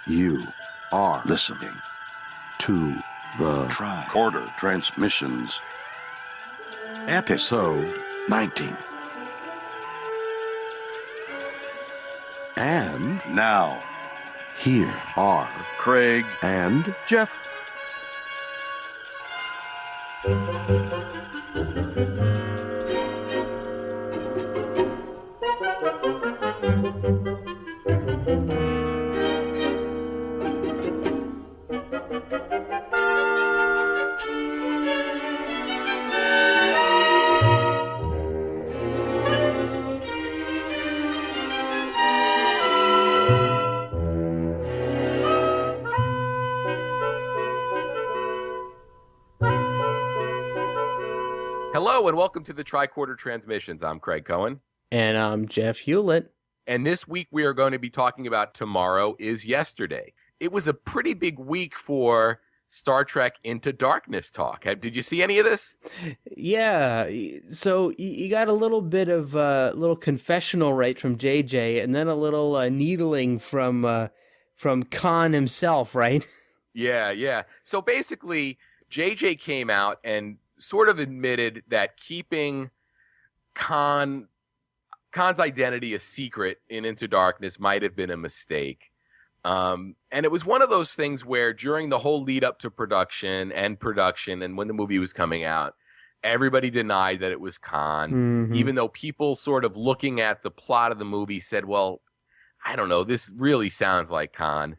You are listening to the Tricorder Transmissions, ep019. And now, here are Craig and Jeff. Hello and welcome to the Tricorder Transmissions. I'm Craig Cohen. And I'm Jeff Hewlett. And this week we are going to be talking about Tomorrow is Yesterday. It was a pretty big week for Star Trek Into Darkness talk. Did you see any of this? Yeah, so you got a little bit of a little confessional right from JJ, and then a little needling from Khan himself, right? Yeah. So basically, JJ came out and sort of admitted that keeping Khan's identity a secret in Into Darkness might have been a mistake. And it was one of those things where during the whole lead up to production and when the movie was coming out, everybody denied that it was Khan, even though people sort of looking at the plot of the movie said, well, I don't know, this really sounds like Khan.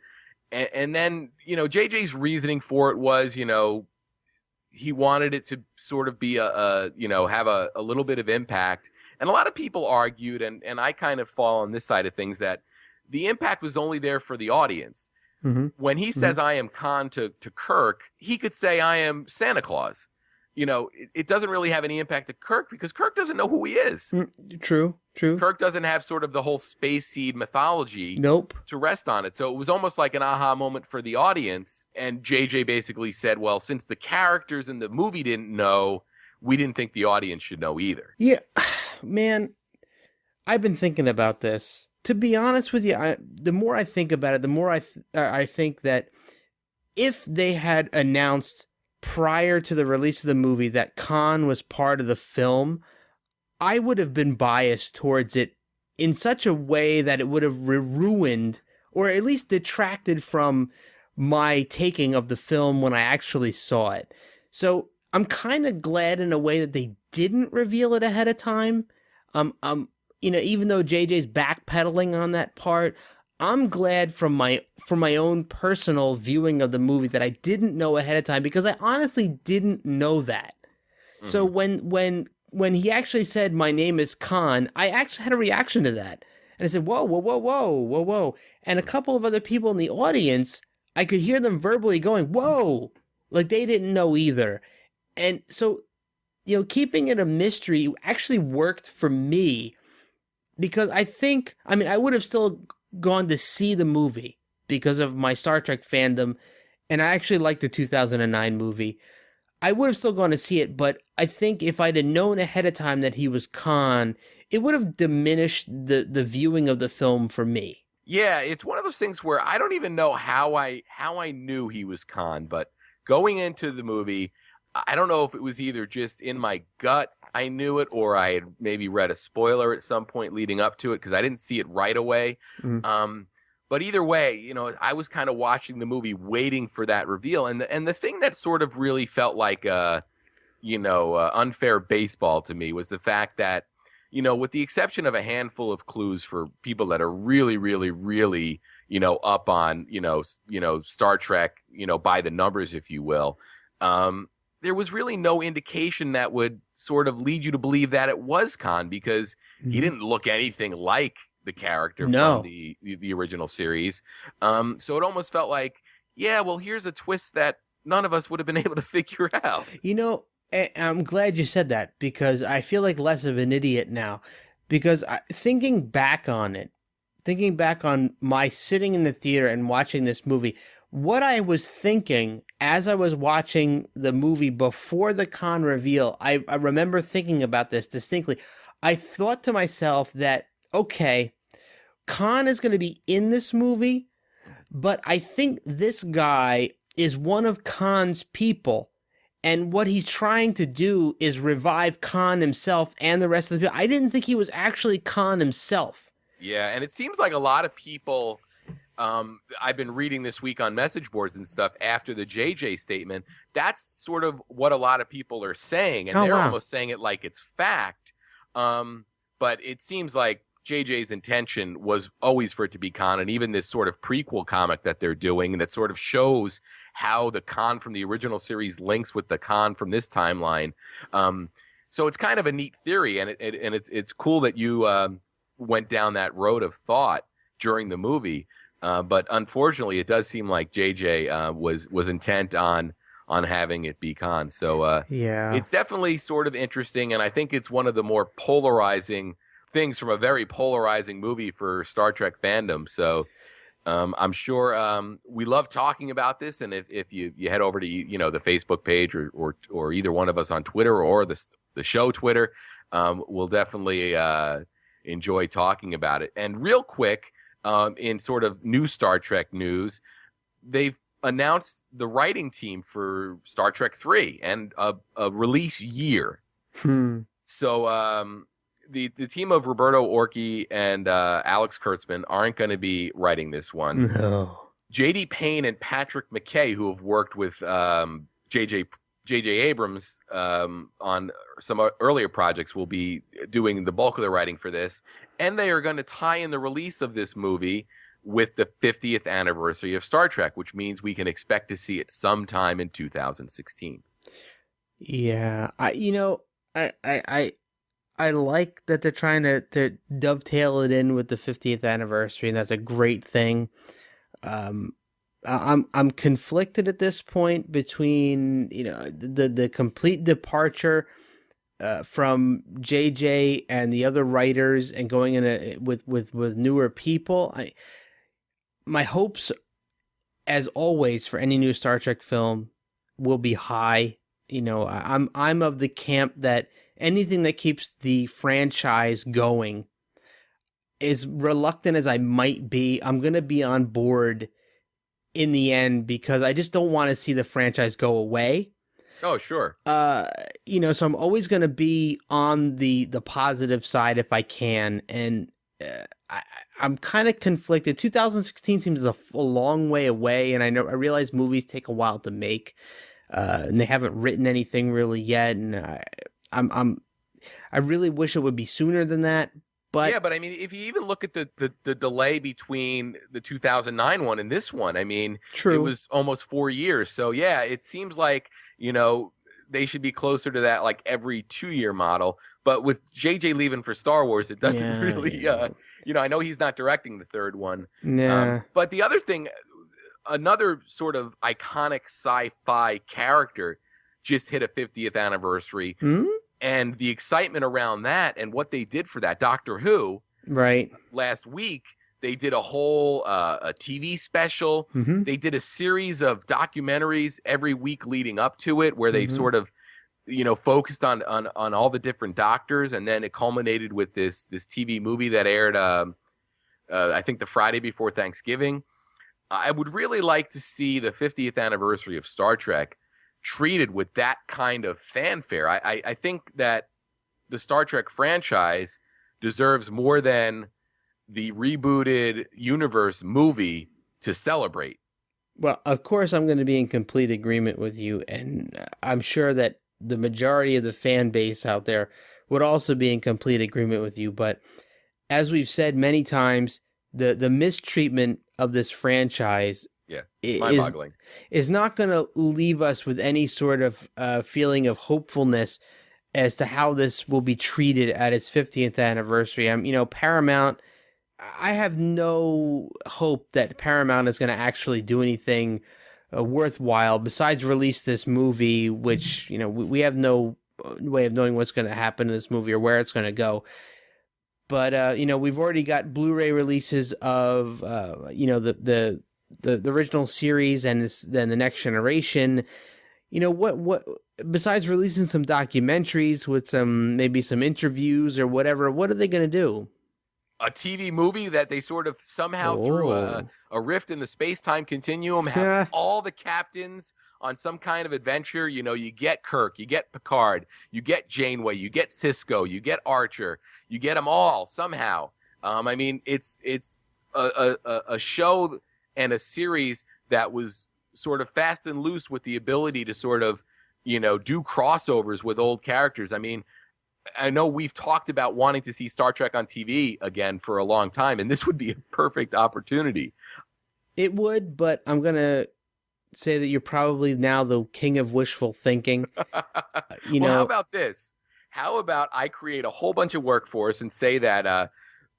And then, JJ's reasoning for it was, he wanted it to sort of be have a little bit of impact. And a lot of people argued, and I kind of fall on this side of things, that the impact was only there for the audience. When he says, I am Khan to Kirk, he could say, I am Santa Claus. It doesn't really have any impact to Kirk because Kirk doesn't know who he is. True. Kirk doesn't have sort of the whole space seed mythology to rest on it. So it was almost like an aha moment for the audience. And JJ basically said, well, since the characters in the movie didn't know, we didn't think the audience should know either. Yeah, man, I've been thinking about this. To be honest with you, the more I think about it, the more I think that if they had announced prior to the release of the movie that Khan was part of the film, I would have been biased towards it in such a way that it would have ruined or at least detracted from my taking of the film when I actually saw it. So I'm kind of glad in a way that they didn't reveal it ahead of time. Even though JJ's backpedaling on that part, I'm glad from my own personal viewing of the movie that I didn't know ahead of time, because I honestly didn't know that. So when he actually said, my name is Khan, I actually had a reaction to that. And I said, whoa. And a couple of other people in the audience, I could hear them verbally going, whoa, like they didn't know either. And so, keeping it a mystery actually worked for me, because I would have still gone to see the movie because of my Star Trek fandom, and I actually liked the 2009 movie. I would have still gone to see it, but I think if I'd have known ahead of time that he was Khan, it would have diminished the viewing of the film for me. Yeah, it's one of those things where I don't even know how I knew he was Khan, but going into the movie, I don't know if it was either just in my gut I knew it, or I had maybe read a spoiler at some point leading up to it, because I didn't see it right away. But either way, I was kind of watching the movie waiting for that reveal. And the thing that sort of really felt like, unfair baseball to me was the fact that, with the exception of a handful of clues for people that are really, really, really, up on, Star Trek, by the numbers, if you will, there was really no indication that would sort of lead you to believe that it was Khan, because he didn't look anything like the character from the original series. So it almost felt like, yeah, well, here's a twist that none of us would have been able to figure out. I'm glad you said that, because I feel like less of an idiot now, because thinking back on my sitting in the theater and watching this movie, what I was thinking as I was watching the movie before the Khan reveal, I remember thinking about this distinctly. I thought to myself that, okay, Khan is going to be in this movie, But I think this guy is one of Khan's people. And what he's trying to do is revive Khan himself and the rest of the people. I didn't think he was actually Khan himself. Yeah, and it seems like a lot of people, I've been reading this week on message boards and stuff after the JJ statement. That's sort of what a lot of people are saying, and they're almost saying it like it's fact. But it seems like JJ's intention was always for it to be Khan, and even this sort of prequel comic that they're doing that sort of shows how the Khan from the original series links with the Khan from this timeline. So it's kind of a neat theory, and it's cool that you went down that road of thought during the movie. But unfortunately, it does seem like JJ was intent on having it be Khan. So yeah, it's definitely sort of interesting, and I think it's one of the more polarizing things from a very polarizing movie for Star Trek fandom. So I'm sure we love talking about this, and if you head over to the Facebook page or either one of us on Twitter or the show Twitter, we'll definitely enjoy talking about it. And real quick, in sort of new Star Trek news, they've announced the writing team for Star Trek 3 and a release year. So the team of Roberto Orci and Alex Kurtzman aren't going to be writing this one. No. J.D. Payne and Patrick McKay, who have worked with J.J. Abrams on some earlier projects, will be doing the bulk of the writing for this. And they are going to tie in the release of this movie with the 50th anniversary of Star Trek, which means we can expect to see it sometime in 2016. Yeah, I like that they're trying to dovetail it in with the 50th anniversary, and that's a great thing. I'm conflicted at this point between the complete departure from JJ and the other writers and going in with newer people. My hopes, as always, for any new Star Trek film will be high. I'm of the camp that anything that keeps the franchise going, as reluctant as I might be, I'm going to be on board in the end, because I just don't want to see the franchise go away. Oh, sure. So I'm always going to be on the positive side if I can. And I'm kind of conflicted. 2016 seems a long way away. And I realize movies take a while to make, and they haven't written anything really yet. And I really wish it would be sooner than that. But yeah, but I mean, if you even look at the delay between the 2009 one and this one, I mean, true, it was almost 4 years. So yeah, it seems like, they should be closer to that, like every 2-year model. But with JJ leaving for Star Wars, it doesn't really, I know he's not directing the third one. Yeah. But the other thing, another sort of iconic sci-fi character just hit a 50th anniversary. And the excitement around that and what they did for that, Doctor Who, right? Last week, they did a whole a TV special. Mm-hmm. They did a series of documentaries every week leading up to it, where they sort of, focused on all the different doctors, and then it culminated with this TV movie that aired, I think, the Friday before Thanksgiving. I would really like to see the 50th anniversary of Star Trek treated with that kind of fanfare. I think that the Star Trek franchise deserves more than the rebooted universe movie to celebrate. Well, of course, I'm going to be in complete agreement with you, and I'm sure that the majority of the fan base out there would also be in complete agreement with you. But as we've said many times, the mistreatment of this franchise is not going to leave us with any sort of feeling of hopefulness as to how this will be treated at its 50th anniversary. Paramount, I have no hope that Paramount is going to actually do anything worthwhile besides release this movie, which, we have no way of knowing what's going to happen in this movie or where it's going to go. But, we've already got Blu-ray releases of, the original series and then the Next Generation. What besides releasing some documentaries with maybe some interviews or whatever, what are they going to do? a TV movie that they sort of somehow through a rift in the space-time continuum have all the captains on some kind of adventure. You know, you get Kirk, you get Picard, you get Janeway, you get Cisco, you get Archer, you get them all somehow. I mean, it's a show and a series that was sort of fast and loose with the ability to sort of, you know, do crossovers with old characters. I mean, I know we've talked about wanting to see Star Trek on TV again for a long time, and this would be a perfect opportunity. It would, but I'm going to say that you're probably now the king of wishful thinking. Well, how about this? How about I create a whole bunch of work for us and say that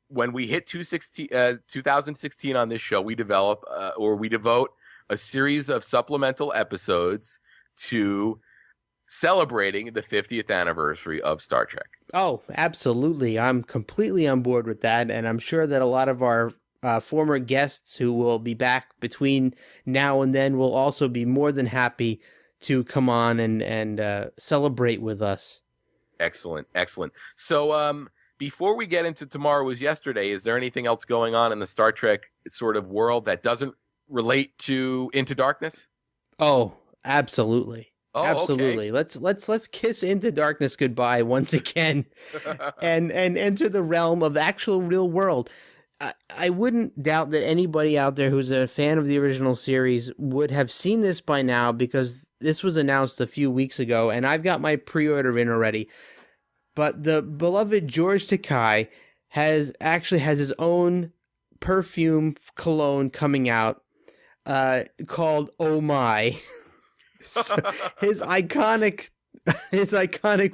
when we hit 2016 on this show, we develop or we devote a series of supplemental episodes to celebrating the 50th anniversary of Star Trek. Oh, absolutely. I'm completely on board with that. And I'm sure that a lot of our former guests who will be back between now and then will also be more than happy to come on and celebrate with us. Excellent. Excellent. So before we get into Tomorrow Was Yesterday, is there anything else going on in the Star Trek sort of world that doesn't relate to Into Darkness? Oh, absolutely. Oh, absolutely. Okay. Let's kiss Into Darkness goodbye once again and enter the realm of the actual real world. I wouldn't doubt that anybody out there who's a fan of the original series would have seen this by now, because this was announced a few weeks ago and I've got my pre-order in already. But the beloved George Takei has his own perfume cologne coming out called Oh My. So his iconic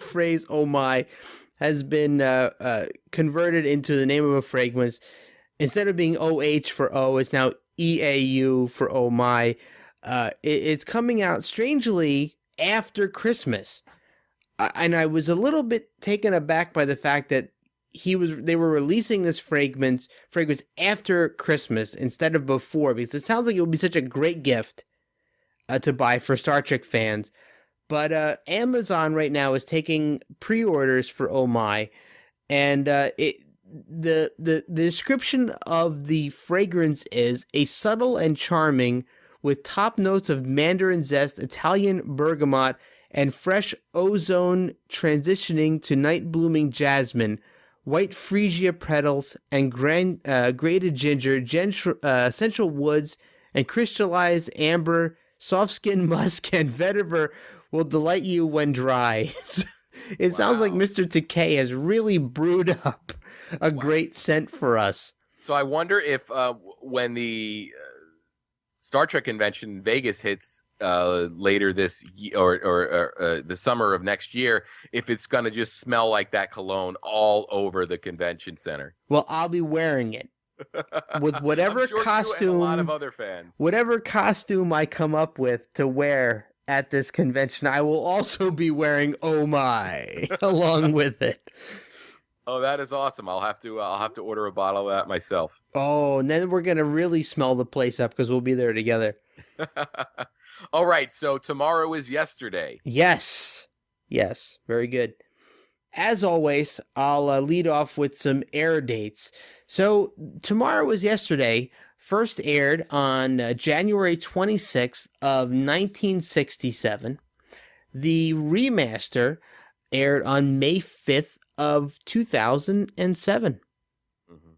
phrase "Oh my" has been converted into the name of a fragrance. Instead of being OH for O, it's now EAU for Oh My. It's coming out strangely after Christmas, and I was a little bit taken aback by the fact that they were releasing this fragrance after Christmas instead of before, because it sounds like it would be such a great gift to buy for Star Trek fans. But Amazon right now is taking pre-orders for Oh My, and the description of the fragrance is a subtle and charming, with top notes of mandarin zest, Italian bergamot, and fresh ozone transitioning to night blooming jasmine, white freesia petals, and grated ginger, essential woods, and crystallized amber. Soft-skinned musk and vetiver will delight you when dry. It sounds like Mr. Takei has really brewed up a great scent for us. So I wonder if when the Star Trek convention in Vegas hits later this year or the summer of next year, if it's going to just smell like that cologne all over the convention center. Well, I'll be wearing it. With whatever costume, a lot of other fans, whatever costume I come up with to wear at this convention, I will also be wearing Oh My along with it. Oh, that is awesome! I'll have to order a bottle of that myself. Oh, and then we're gonna really smell the place up because we'll be there together. All right, so Tomorrow Is Yesterday. Yes, very good. As always, I'll lead off with some air dates. So, Tomorrow Was Yesterday first aired on January 26th of 1967. The remaster aired on May 5th of 2007. Mm-hmm.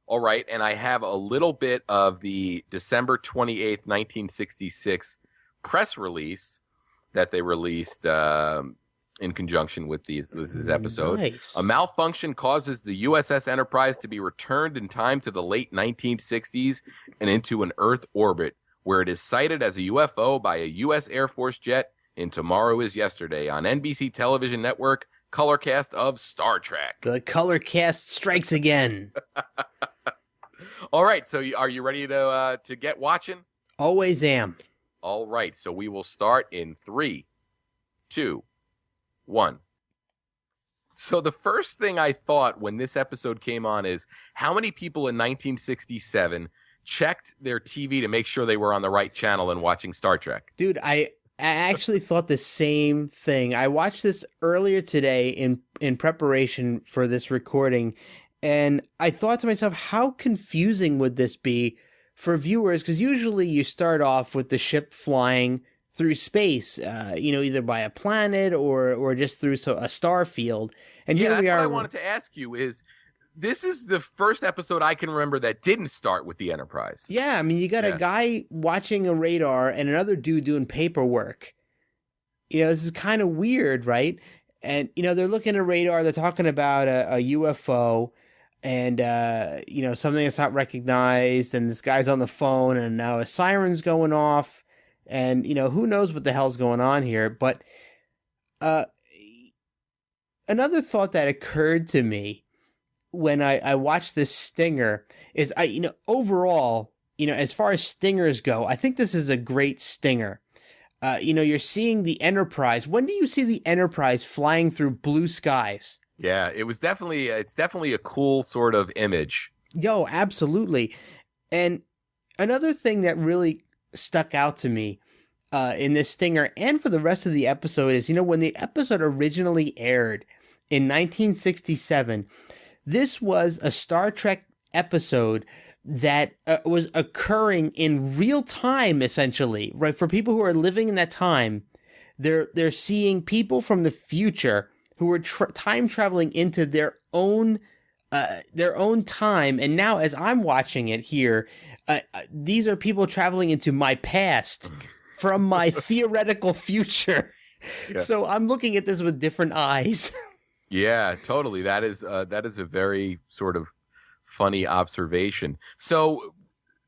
All right, and I have a little bit of the December 28th, 1966 press release that they released in conjunction with this episode. Nice. A malfunction causes the USS Enterprise to be returned in time to the late 1960s and into an Earth orbit, where it is sighted as a UFO by a U.S. Air Force jet in Tomorrow Is Yesterday on NBC television network, Colorcast of Star Trek. The Colorcast strikes again. All right, so are you ready to get watching? Always am. All right, so we will start in 3, 2, 1. So the first thing I thought when this episode came on is, how many people in 1967 checked their TV to make sure they were on the right channel and watching Star Trek? Dude, I actually thought the same thing. I watched this earlier today in preparation for this recording, And I thought to myself, how confusing would this be for viewers? Because usually you start off with the ship flying through space, either by a planet or just through a star field. And Yeah, here we that's are. what I wanted to ask you is, this is the first episode I can remember that didn't start with the Enterprise. Yeah, I mean, you got a guy watching a radar and another dude doing paperwork. This is kind of weird, right? And, they're looking at a radar, they're talking about a UFO and, something that's not recognized, and this guy's on the phone, and now a siren's going off, and, who knows what the hell's going on here. But another thought that occurred to me when I watched this stinger is, overall, as far as stingers go, I think this is a great stinger. You're seeing the Enterprise. When do you see the Enterprise flying through blue skies? Yeah, it's definitely a cool sort of image. Yo, absolutely. And another thing that really stuck out to me in this stinger and for the rest of the episode is, when the episode originally aired in 1967, this was a Star Trek episode that was occurring in real time, essentially, right? For people who are living in that time, they're seeing people from the future who are time traveling into their own time. And now, as I'm watching it here, these are people traveling into my past from my theoretical future. Yeah. So I'm looking at this with different eyes. Yeah, totally. That is a very sort of funny observation. So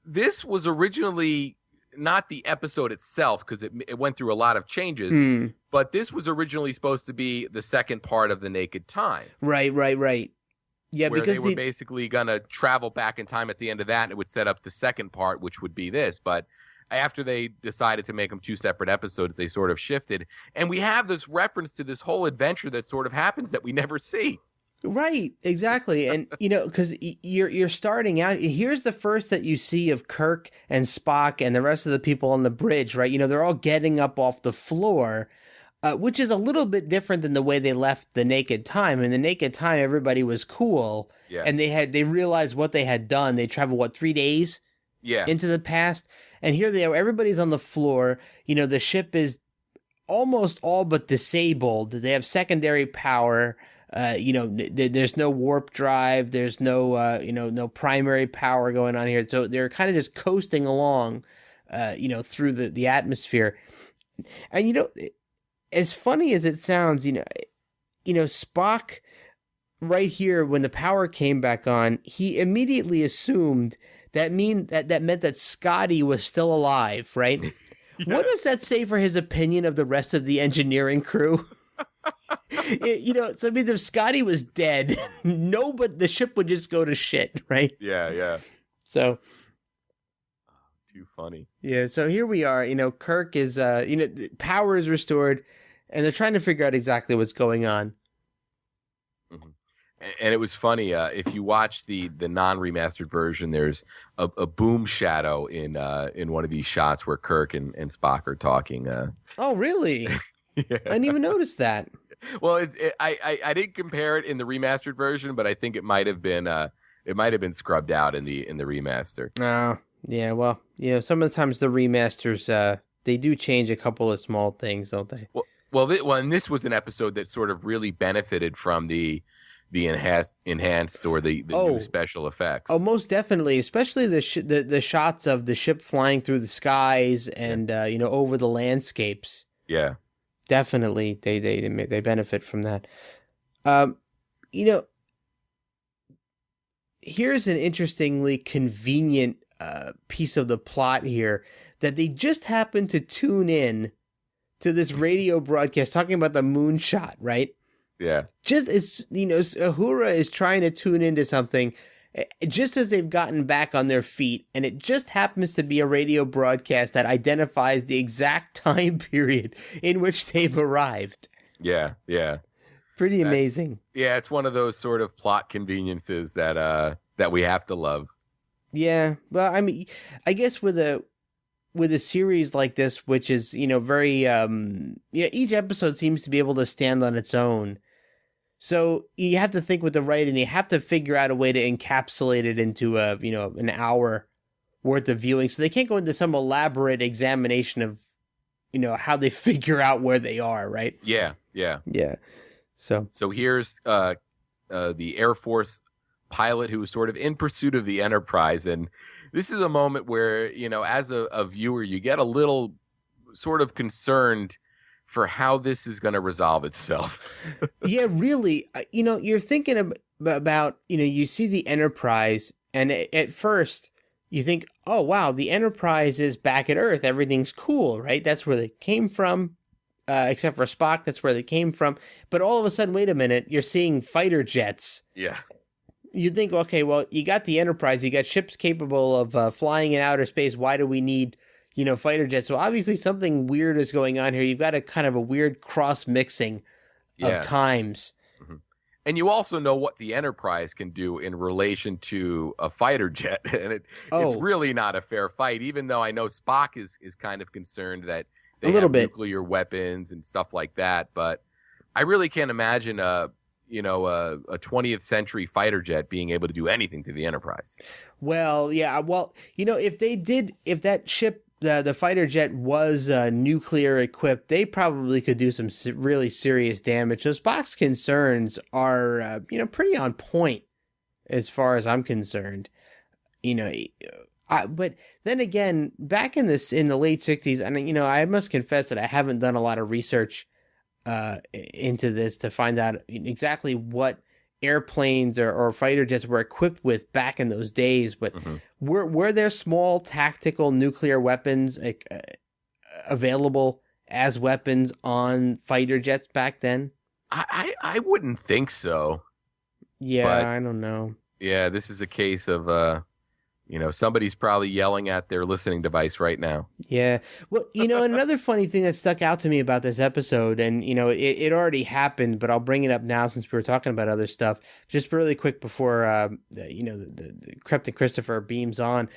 this was originally not the episode itself, because it went through a lot of changes, but this was originally supposed to be the second part of The Naked Time. Right. Yeah, where because they were basically going to travel back in time at the end of that, and it would set up the second part, which would be this. But after they decided to make them two separate episodes, they sort of shifted. And we have this reference to this whole adventure that sort of happens that we never see. Right, exactly. And, because you're starting out, here's the first that you see of Kirk and Spock and the rest of the people on the bridge, right? They're all getting up off the floor, which is a little bit different than the way they left The Naked Time. In The Naked Time, everybody was cool. Yeah. And they realized what they had done. They traveled, 3 days? Yeah. Into the past. And here they are, everybody's on the floor. The ship is almost all but disabled. They have secondary power. There's no warp drive. There's no, no primary power going on here. So they're kind of just coasting along, through the atmosphere. And, as funny as it sounds, Spock right here, when the power came back on, he immediately assumed that meant that Scotty was still alive, right? Yeah. What does that say for his opinion of the rest of the engineering crew? So it means if Scotty was dead, the ship would just go to shit, right? Yeah. So, too funny. Yeah. So here we are. Kirk is, power is restored, and they're trying to figure out exactly what's going on. Mm-hmm. And it was funny. If you watch the non-remastered version, there's a boom shadow in one of these shots where Kirk and Spock are talking. Oh, really? Yeah. I didn't even notice that. Well, I didn't compare it in the remastered version, but I think it might have been scrubbed out in the remaster. Oh, yeah. Well, some of the times the remasters they do change a couple of small things, don't they? And this was an episode that sort of really benefited from the enhanced or the new special effects. Oh, most definitely, especially the shots of the ship flying through the skies and over the landscapes. Yeah. Definitely, they benefit from that. Here's an interestingly convenient piece of the plot here, that they just happen to tune in to this radio broadcast talking about the moonshot, right? Yeah. Just as, Uhura is trying to tune into something just as they've gotten back on their feet, and it just happens to be a radio broadcast that identifies the exact time period in which they've arrived. Yeah. Pretty amazing. Yeah, it's one of those sort of plot conveniences that we have to love. Yeah. Well, I mean, I guess with a series like this, which is, very, each episode seems to be able to stand on its own. So you have to think with the writing, you have to figure out a way to encapsulate it into an hour worth of viewing. So they can't go into some elaborate examination of, how they figure out where they are, right? Yeah. Yeah. So here's the Air Force pilot who was sort of in pursuit of the Enterprise. And this is a moment where, as a viewer, you get a little sort of concerned for how this is going to resolve itself. Yeah, really. You're thinking about, you see the Enterprise, and at first you think, oh, wow, the Enterprise is back at Earth. Everything's cool, right? That's where they came from, except for Spock. That's where they came from. But all of a sudden, wait a minute, you're seeing fighter jets. Yeah. You think, okay, well, you got the Enterprise. You got ships capable of flying in outer space. Why do we need fighter jets? So obviously something weird is going on here. You've got a kind of a weird cross mixing of times. Mm-hmm. And you also know what the Enterprise can do in relation to a fighter jet. And it's really not a fair fight, even though I know Spock is kind of concerned that they have nuclear weapons and stuff like that. But I really can't imagine a 20th century fighter jet being able to do anything to the Enterprise. Well, yeah. Well, if that ship, the fighter jet was nuclear equipped, they probably could do some really serious damage. So Spock's concerns are, pretty on point as far as I'm concerned. But then again, back in the late 60s, and I must confess that I haven't done a lot of research into this to find out exactly what airplanes or fighter jets were equipped with back in those days, but were there small tactical nuclear weapons available as weapons on fighter jets back then? I wouldn't think so. Yeah, but I don't know. Yeah, this is a case of somebody's probably yelling at their listening device right now. Yeah. Well, another funny thing that stuck out to me about this episode, and, it already happened, but I'll bring it up now since we were talking about other stuff, just really quick before, the Captain Christopher beams on,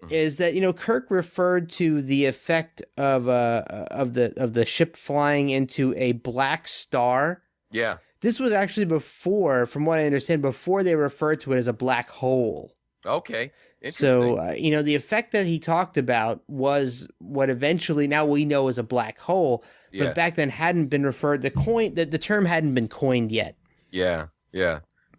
is that, Kirk referred to the effect of the ship flying into a black star. Yeah. This was actually before, from what I understand, before they referred to it as a black hole. Okay. So, the effect that he talked about was what eventually now we know is a black hole, but back then hadn't been referred, the term hadn't been coined yet. Yeah.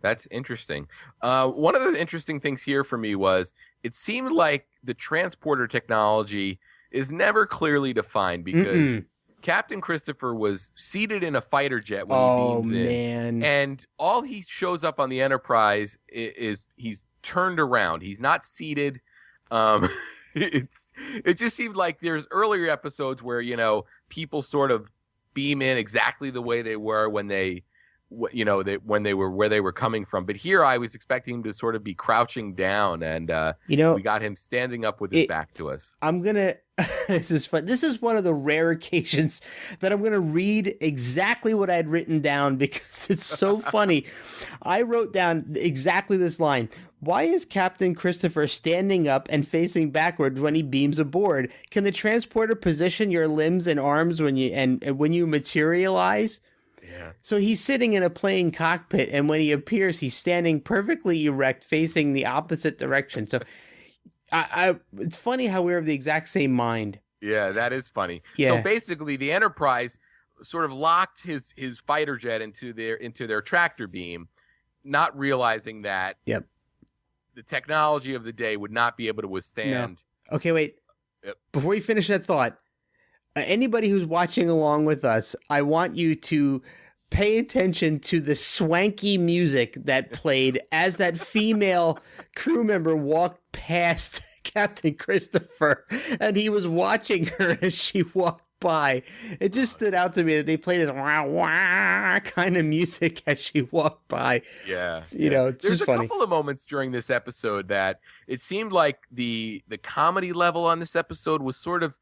That's interesting. One of the interesting things here for me was it seemed like the transporter technology is never clearly defined because Captain Christopher was seated in a fighter jet when he beams in. And all he shows up on the Enterprise is he's turned around. He's not seated. It just seemed like there's earlier episodes where, people sort of beam in exactly the way they were when they were where they were coming from. But here I was expecting him to sort of be crouching down, and we got him standing up with his back to us. This is fun. This is one of the rare occasions that I'm going to read exactly what I had written down because it's so funny. I wrote down exactly this line. Why is Captain Christopher standing up and facing backwards when he beams aboard? Can the transporter position your limbs and arms when you materialize? Yeah. So he's sitting in a plane cockpit, and when he appears, he's standing perfectly erect, facing the opposite direction. So it's funny how we're of the exact same mind. Yeah, that is funny. Yeah. So basically, the Enterprise sort of locked his fighter jet into their tractor beam, not realizing that the technology of the day would not be able to withstand. No. Okay, wait. Before you finish that thought, anybody who's watching along with us, I want you to pay attention to the swanky music that played as that female crew member walked past Captain Christopher, and he was watching her as she walked by. It just stood out to me that they played this wah wah kind of music as she walked by. Yeah. It's There's just funny. There's a couple of moments during this episode that it seemed like the comedy level on this episode was sort of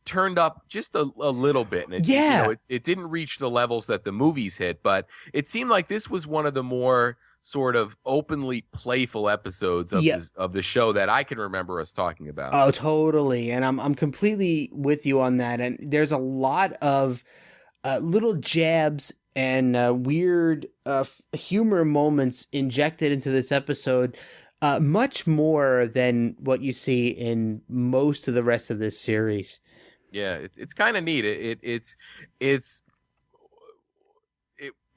turned up just a little bit, and it didn't reach the levels that the movies hit, but it seemed like this was one of the more sort of openly playful episodes of the show that I can remember us talking about. Oh, totally, and I'm completely with you on that. And there's a lot of little jabs and weird humor moments injected into this episode, much more than what you see in most of the rest of this series. Yeah, it's kind of neat. It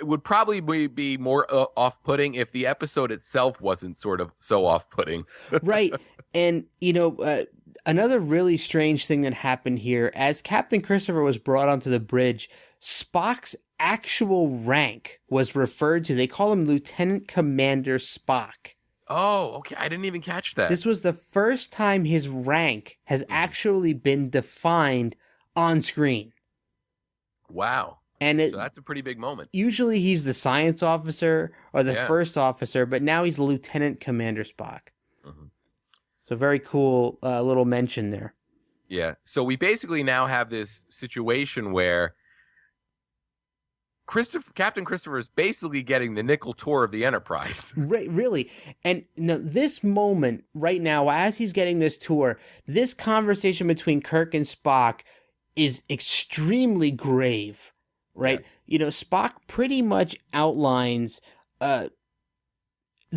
would probably be more off-putting if the episode itself wasn't sort of so off-putting. Right. And, another really strange thing that happened here, as Captain Christopher was brought onto the bridge, Spock's actual rank was referred to. They call him Lieutenant Commander Spock. Oh, okay. I didn't even catch that. This was the first time his rank has actually been defined on screen. Wow. And so that's a pretty big moment. Usually he's the science officer or the first officer, but now he's Lieutenant Commander Spock. Mm-hmm. So very cool little mention there. Yeah. So we basically now have this situation where Captain Christopher is basically getting the nickel tour of the Enterprise. Right, really. And this moment right now, as he's getting this tour, this conversation between Kirk and Spock is extremely grave. Right. Yeah. Spock pretty much outlines the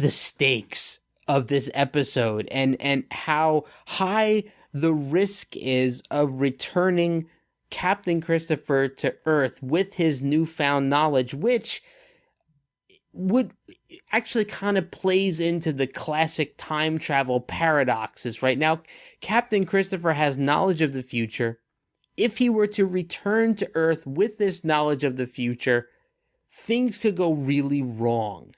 stakes of this episode and how high the risk is of returning Captain Christopher to Earth with his newfound knowledge, which would actually kind of plays into the classic time travel paradoxes. Right now, Captain Christopher has knowledge of the future. If he were to return to Earth with this knowledge of the future, things could go really wrong.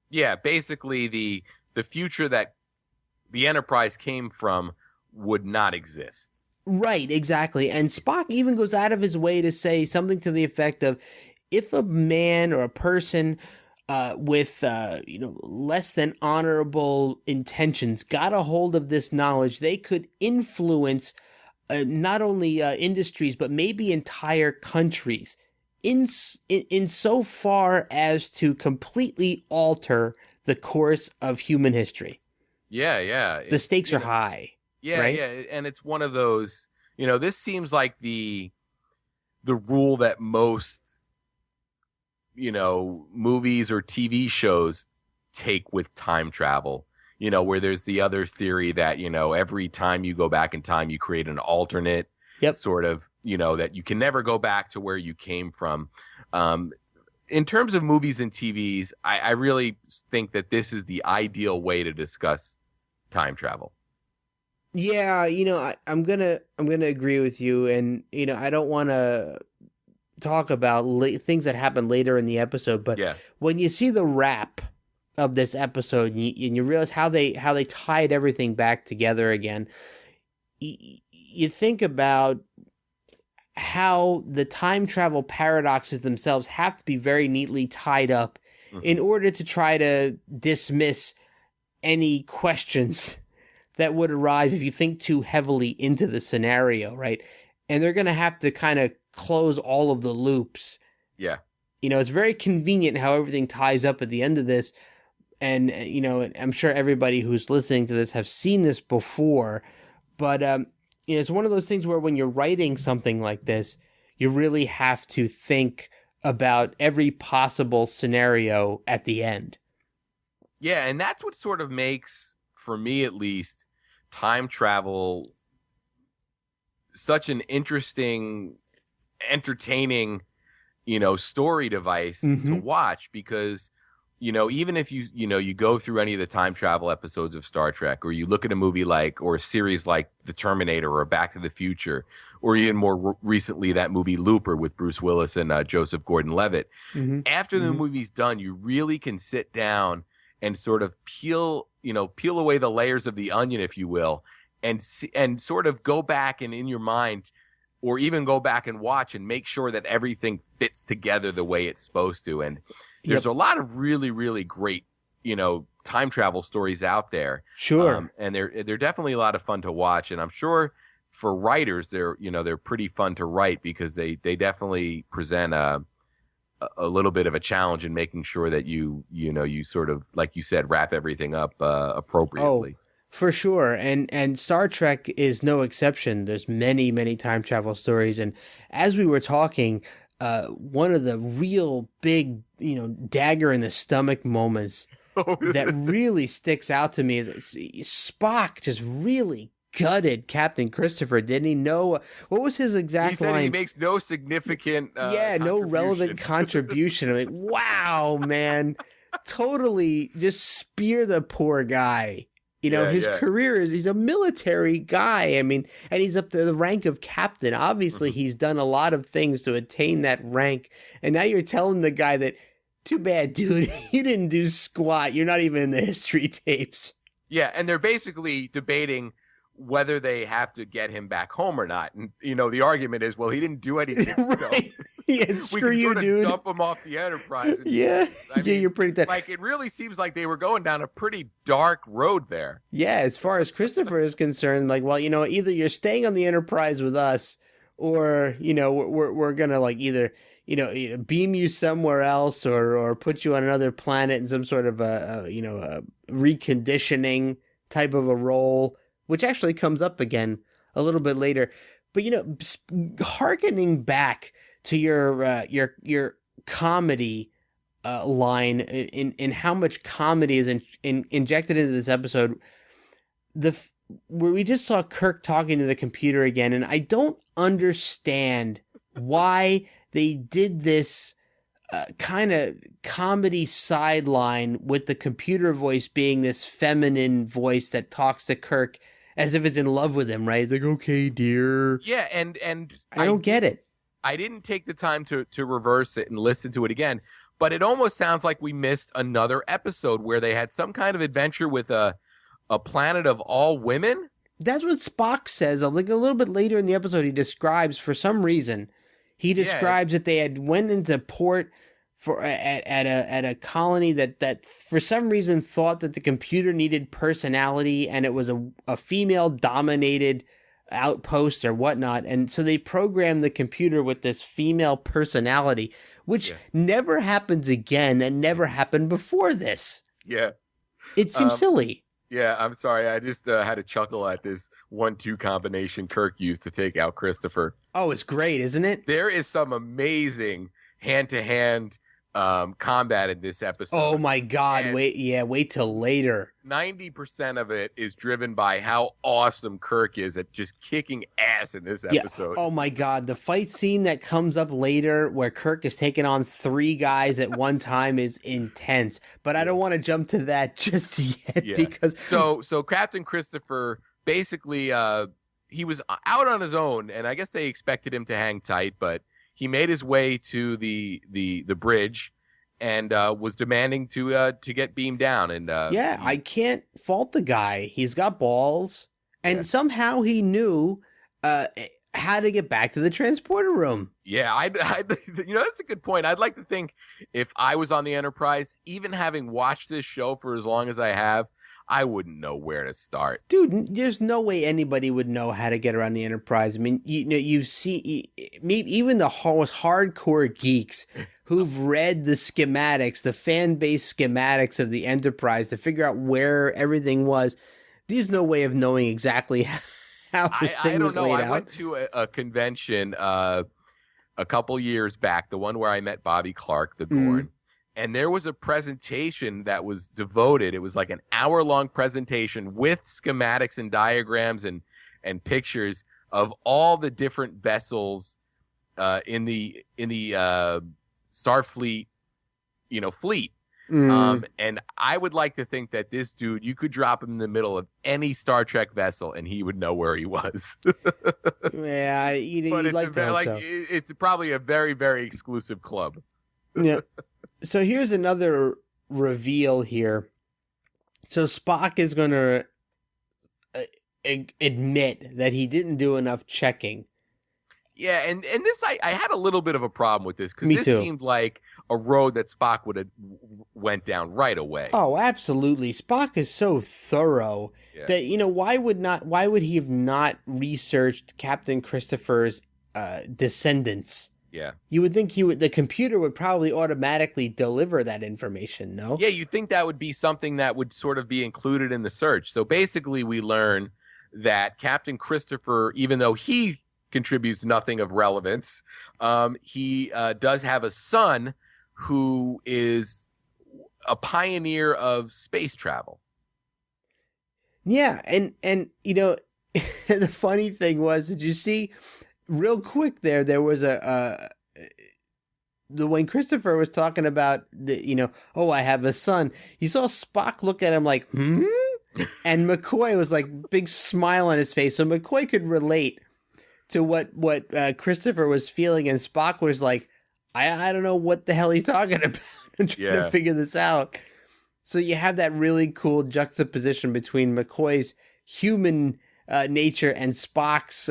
Yeah, basically the future that the Enterprise came from would not exist. Right, exactly. And Spock even goes out of his way to say something to the effect of, if a man or a person with less than honorable intentions got a hold of this knowledge, they could influence not only industries, but maybe entire countries in so far as to completely alter the course of human history. Yeah. The stakes are high. Yeah, right? Yeah. And it's one of those, this seems like the rule that most, movies or TV shows take with time travel. Where there's the other theory that, every time you go back in time, you create an alternate sort of, that you can never go back to where you came from. In terms of movies and TVs, I really think that this is the ideal way to discuss time travel. Yeah, I'm gonna agree with you, and I don't want to talk about things that happen later in the episode, but when you see the wrap of this episode and you realize how they tied everything back together again, you think about how the time travel paradoxes themselves have to be very neatly tied up in order to try to dismiss any questions that would arise if you think too heavily into the scenario, right? And they're going to have to kind of close all of the loops. Yeah. It's very convenient how everything ties up at the end of this. And, I'm sure everybody who's listening to this have seen this before, but it's one of those things where when you're writing something like this, you really have to think about every possible scenario at the end. Yeah, and that's what sort of makes, for me at least, time travel such an interesting, entertaining, story device to watch, because even if you go through any of the time travel episodes of Star Trek, or you look at a movie or a series like The Terminator or Back to the Future, or even more recently that movie Looper with Bruce Willis and Joseph Gordon-Levitt, after the movie's done, you really can sit down and sort of peel away the layers of the onion, if you will, and sort of go back and in your mind, or even go back and watch and make sure that everything fits together the way it's supposed to. And there's a lot of really, really great, time travel stories out there. Sure. And they're definitely a lot of fun to watch. And I'm sure for writers, they're pretty fun to write, because they definitely present a little bit of a challenge in making sure that you sort of, like you said, wrap everything up appropriately. Oh, for sure. And Star Trek is no exception. There's many, many time travel stories. And as we were talking, one of the real big, dagger in the stomach moments that really sticks out to me is Spock just really gutted Captain Christopher. Didn't he know? What was his exact He said line? he makes no significant no relevant contribution. I'm like, wow, man. Totally just spear the poor guy. His career he's a military guy. I mean, and he's up to the rank of captain. Obviously, he's done a lot of things to attain that rank. And now you're telling the guy that, too bad, dude, you didn't do squat. You're not even in the history tapes. Yeah, and they're basically debating whether they have to get him back home or not. And, the argument is, well, he didn't do anything. Right. So yeah, screw we can sort of dude. dump him off the Enterprise. And you're pretty dead. Like, it really seems like they were going down a pretty dark road there. Yeah, as far as Christopher is concerned, like, well, either you're staying on the Enterprise with us or, we're going to, like, either beam you somewhere else or put you on another planet in some sort of a reconditioning type of a role, which actually comes up again a little bit later. But, hearkening back to your comedy line in how much comedy is injected into this episode, where we just saw Kirk talking to the computer again, and I don't understand why they did this kind of comedy sideline with the computer voice being this feminine voice that talks to Kirk as if it's in love with him, right? It's like, okay, dear. Yeah, and I don't get it. I didn't take the time to reverse it and listen to it again, but it almost sounds like we missed another episode where they had some kind of adventure with a planet of all women. That's what Spock says. Like a little bit later in the episode, he describes, for some reason, that they had went into port for at a colony that for some reason thought that the computer needed personality, and it was a female dominated outpost or whatnot, and so they programmed the computer with this female personality, which never happens again and never happened before this. Yeah, it seems silly. Yeah, I'm sorry. I just had a chuckle at this 1-2 combination Kirk used to take out Christopher. Oh, it's great, isn't it? There is some amazing hand-to-hand combat in this episode. Oh my God! And wait till later. 90% of it is driven by how awesome Kirk is at just kicking ass in this episode. Oh my God! The fight scene that comes up later, where Kirk is taking on 3 guys at one time, is intense. But I don't want to jump to that just yet because so Captain Christopher basically he was out on his own, and I guess they expected him to hang tight, but he made his way to the bridge and was demanding to get beamed down. And I can't fault the guy. He's got balls, and somehow he knew how to get back to the transporter room. Yeah, I that's a good point. I'd like to think if I was on the Enterprise, even having watched this show for as long as I have, I wouldn't know where to start. Dude, there's no way anybody would know how to get around the Enterprise. I mean, you see, even the most hardcore geeks who've read the schematics, the fan-based schematics of the Enterprise to figure out where everything was, there's no way of knowing exactly how this thing was laid out. I went to a convention a couple years back, the one where I met Bobby Clark, the Gorn. And there was a presentation that was devoted. It was like an hour-long presentation with schematics and diagrams and pictures of all the different vessels in the Starfleet, fleet. And I would like to think that this dude, you could drop him in the middle of any Star Trek vessel and he would know where he was. Yeah, you'd like to hope so. It's probably a very, very exclusive club. Yeah. So here's another reveal here. So Spock is going to admit that he didn't do enough checking. Yeah, and this, I had a little bit of a problem with this because Me this too. seemed like a road that Spock would have went down right away. Oh, absolutely. Spock is so thorough that, why would he have not researched Captain Christopher's descendants? Yeah. You would think the computer would probably automatically deliver that information, no? Yeah, you'd think that would be something that would sort of be included in the search. So basically we learn that Captain Christopher, even though he contributes nothing of relevance. He does have a son who is a pioneer of space travel. Yeah, and the funny thing was, did you see real quick there was when Christopher was talking about I have a son, you saw Spock look at him like, hmm? And McCoy was like, big smile on his face. So McCoy could relate to what Christopher was feeling, and Spock was like, I don't know what the hell he's talking about. I'm trying to figure this out. So you have that really cool juxtaposition between McCoy's human nature and Spock's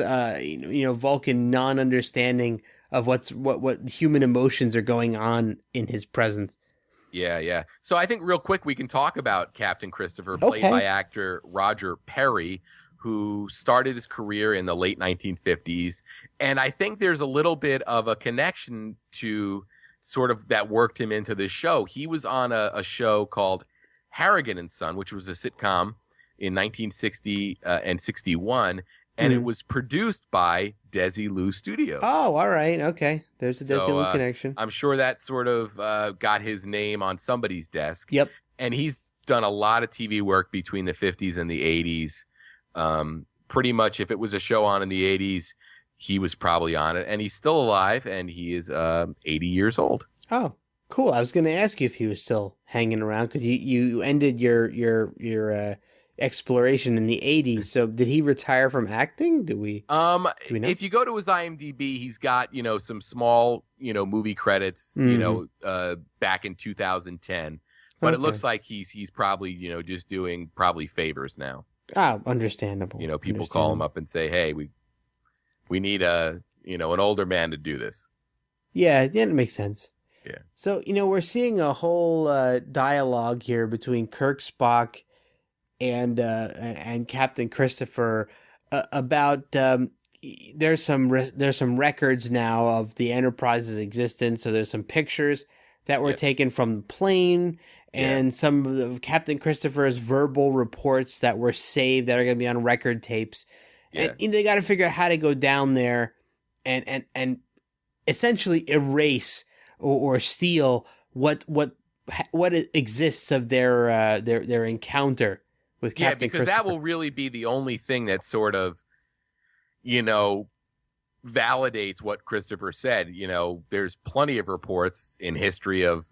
Vulcan non-understanding of what human emotions are going on in his presence. Yeah. So I think real quick we can talk about Captain Christopher, played by actor Roger Perry, who started his career in the late 1950s. And I think there's a little bit of a connection to sort of that worked him into this show. He was on a show called Harrigan and Son, which was a sitcom in 1960 and 61. And it was produced by Desilu Studios. Oh, all right. Okay. There's a Desilu connection. I'm sure that sort of got his name on somebody's desk. Yep. And he's done a lot of TV work between the 50s and the 80s. Pretty much if it was a show on in the 80s, he was probably on it. And he's still alive, and he is 80 years old. Oh, cool. I was going to ask you if he was still hanging around, because you ended your exploration in the 80s. So did he retire from acting? Do we know? If you go to his IMDb, he's got, some small, movie credits, back in 2010. But it looks like he's probably, just doing probably favors now. Oh, understandable. People call him up and say, "Hey, we need an older man to do this." Yeah, it makes sense. Yeah. So, we're seeing a whole dialogue here between Kirk, Spock, and Captain Christopher about there's some records now of the Enterprise's existence. So there's some pictures that were taken from the plane, and some of the Captain Christopher's verbal reports that were saved that are going to be on record tapes. Yeah. And they got to figure out how to go down there and essentially erase or steal what exists of their encounter with Captain Christopher. Yeah, because that will really be the only thing that sort of, validates what Christopher said. There's plenty of reports in history of,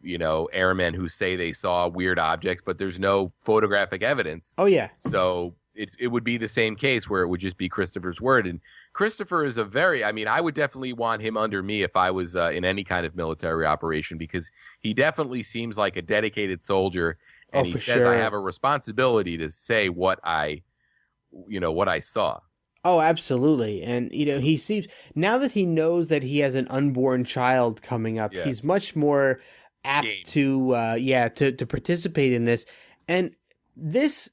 airmen who say they saw weird objects, but there's no photographic evidence. Oh, yeah. So it would be the same case where it would just be Christopher's word. And Christopher is I would definitely want him under me if I was in any kind of military operation, because he definitely seems like a dedicated soldier. And he says, I have a responsibility to say what I saw. Oh, absolutely. And, he seems, now that he knows that he has an unborn child coming up, he's much more apt to participate in this. And this,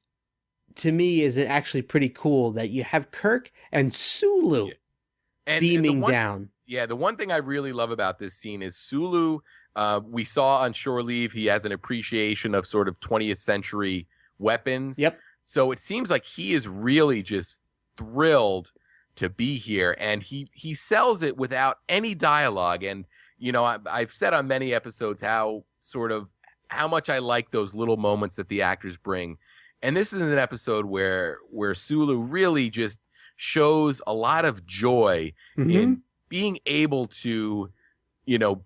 to me, is actually pretty cool that you have Kirk and Sulu beaming down. Yeah, the one thing I really love about this scene is Sulu, we saw on shore leave, he has an appreciation of sort of 20th century weapons. Yep. So it seems like he is really just thrilled to be here, and he sells it without any dialogue. And I've said on many episodes how much I like those little moments that the actors bring, and this is an episode where Sulu really just shows a lot of joy in being able to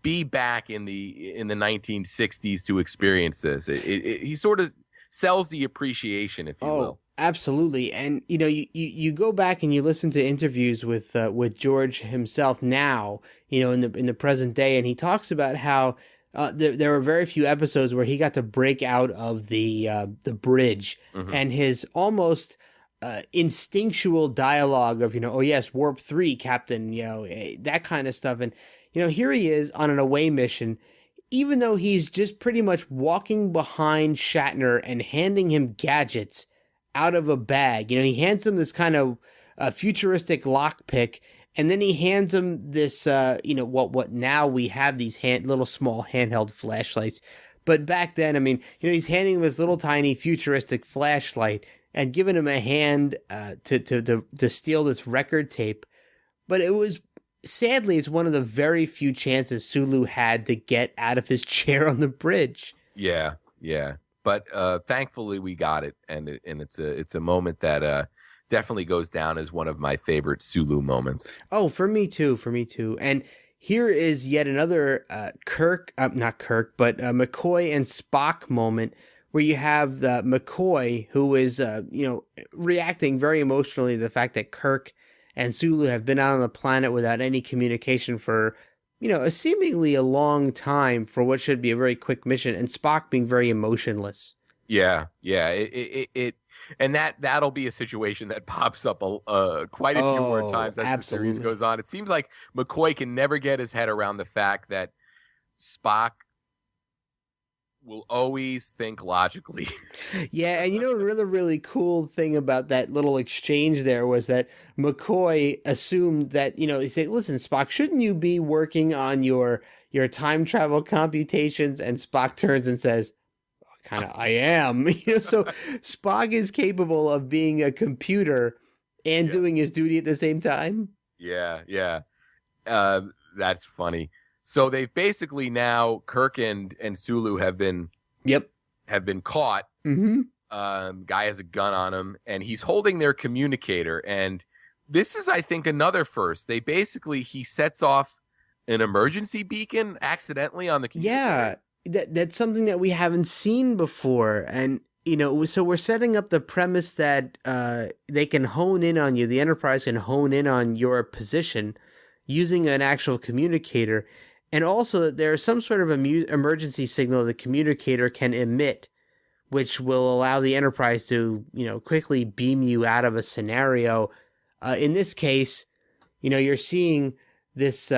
be back in the 1960s to experience this. He sort of sells the appreciation, if you will. Absolutely. And, you go back and you listen to interviews with George himself now, in the present day, and he talks about how there were very few episodes where he got to break out of the bridge, and his almost instinctual dialogue of, oh yes, warp 3, Captain, that kind of stuff. And, here he is on an away mission, even though he's just pretty much walking behind Shatner and handing him gadgets out of a bag. He hands him this kind of futuristic lockpick, and then he hands him this, what now we have these little small handheld flashlights. But back then, he's handing him this little tiny futuristic flashlight and giving him a hand to steal this record tape. But it was, sadly, it's one of the very few chances Sulu had to get out of his chair on the bridge. Yeah, yeah. But thankfully we got it, and it's a moment that definitely goes down as one of my favorite Sulu moments. Oh, for me too, And here is yet another McCoy and Spock moment where you have McCoy, who is, reacting very emotionally to the fact that Kirk and Sulu have been out on the planet without any communication for, a seemingly a long time for what should be a very quick mission, and Spock being very emotionless. Yeah, yeah. And that'll be a situation that pops up quite a few more times as the series goes on. It seems like McCoy can never get his head around the fact that Spock will always think logically. Yeah, and another really cool thing about that little exchange there was that McCoy assumed that, he said, listen, Spock, shouldn't you be working on your time travel computations? And Spock turns and says, kind of, I am. So Spock is capable of being a computer and doing his duty at the same time. Yeah, yeah. That's funny. So they've basically now, Kirk and Sulu have been caught. Mm-hmm. Guy has a gun on him, and he's holding their communicator. And this is, I think, another first. He sets off an emergency beacon accidentally on the communicator. Yeah, that's something that we haven't seen before. And, so we're setting up the premise that they can hone in on you. The Enterprise can hone in on your position using an actual communicator. And also that there's some sort of emergency signal the communicator can emit, which will allow the Enterprise to, quickly beam you out of a scenario. In this case, you're seeing this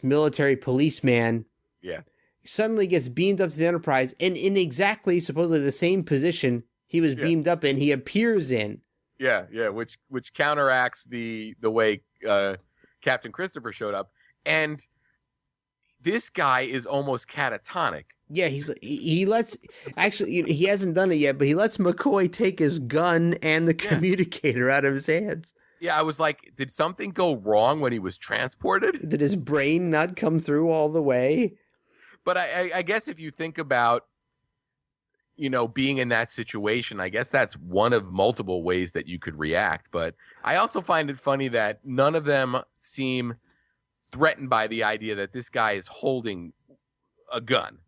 military policeman. Yeah. Suddenly gets beamed up to the Enterprise, and in exactly supposedly the same position he was beamed up in, he appears in. Yeah, yeah, which counteracts the way Captain Christopher showed up, and this guy is almost catatonic. Yeah, he hasn't done it yet, but he lets McCoy take his gun and the communicator out of his hands. Yeah, I was like, did something go wrong when he was transported? Did his brain not come through all the way? But I guess if you think about, being in that situation, I guess that's one of multiple ways that you could react. But I also find it funny that none of them seem threatened by the idea that this guy is holding a gun.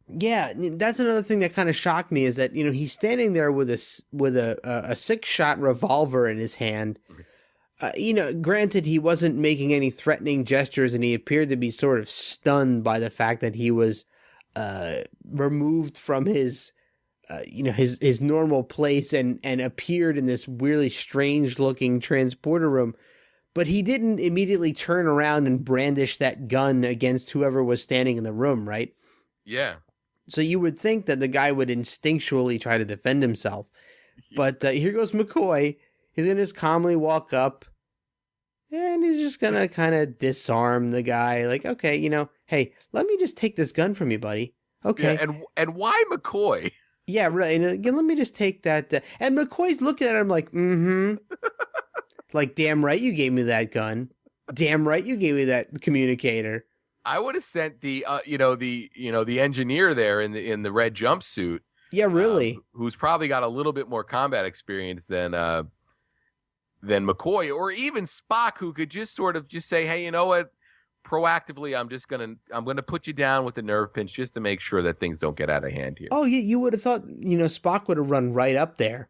Yeah, that's another thing that kind of shocked me is that, he's standing there with a 6-shot revolver in his hand. Granted, he wasn't making any threatening gestures, and he appeared to be sort of stunned by the fact that he was removed from his normal place and appeared in this really strange-looking transporter room. But he didn't immediately turn around and brandish that gun against whoever was standing in the room, right? Yeah. So you would think that the guy would instinctually try to defend himself. But here goes McCoy. He's going to just calmly walk up, and he's just going to kind of disarm the guy. Like, okay, hey, let me just take this gun from you, buddy. Okay. Yeah, and why McCoy? Yeah, right. And again, let me just take that. And McCoy's looking at him like, mm-hmm. Like, damn right you gave me that gun. Damn right you gave me that communicator. I would have sent the engineer there in the red jumpsuit. Yeah, really. Who's probably got a little bit more combat experience than McCoy, or even Spock, who could just sort of just say, hey, you know what? Proactively, I'm gonna put you down with the nerve pinch just to make sure that things don't get out of hand here. Oh, yeah, you would have thought, Spock would have run right up there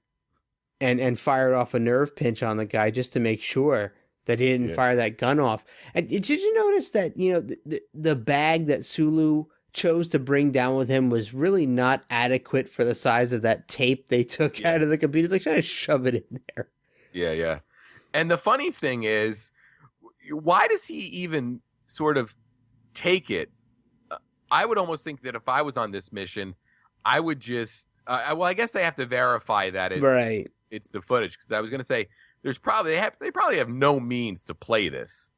and fired off a nerve pinch on the guy just to make sure that he didn't fire that gun off. And did you notice that, the bag that Sulu chose to bring down with him was really not adequate for the size of that tape they took out of the computer? It's like trying to shove it in there. Yeah, yeah. And the funny thing is, why does he even sort of take it? I would almost think that if I was on this mission, I would just, I guess they have to verify that it's the footage, because I was going to say, they probably have no means to play this.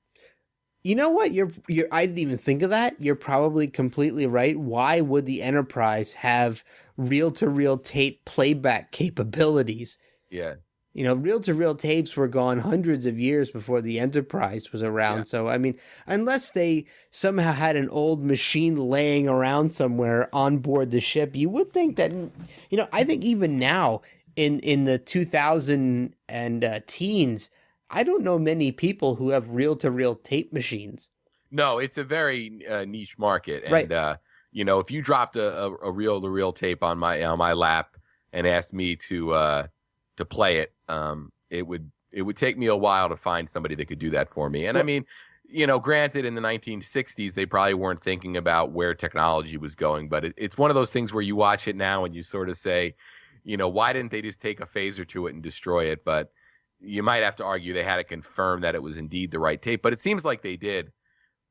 You know what? I didn't even think of that. You're probably completely right. Why would the Enterprise have reel-to-reel tape playback capabilities? Yeah. You know, reel-to-reel tapes were gone hundreds of years before the Enterprise was around. Yeah. So, I mean, unless they somehow had an old machine laying around somewhere on board the ship, you would think that, you know, I think even now in the 2000 and teens, I don't know many people who have reel-to-reel tape machines. No, it's a very niche market. And, Right. you know, if you dropped a reel-to-reel tape on my lap and asked me to play it, it would take me a while to find somebody that could do that for me. And I mean, you know, granted, in the 1960s, they probably weren't thinking about where technology was going, but it's one of those things where you watch it now and you sort of say, you know, why didn't they just take a phaser to it and destroy it? But you might have to argue they had to confirm that it was indeed the right tape, but it seems like they did.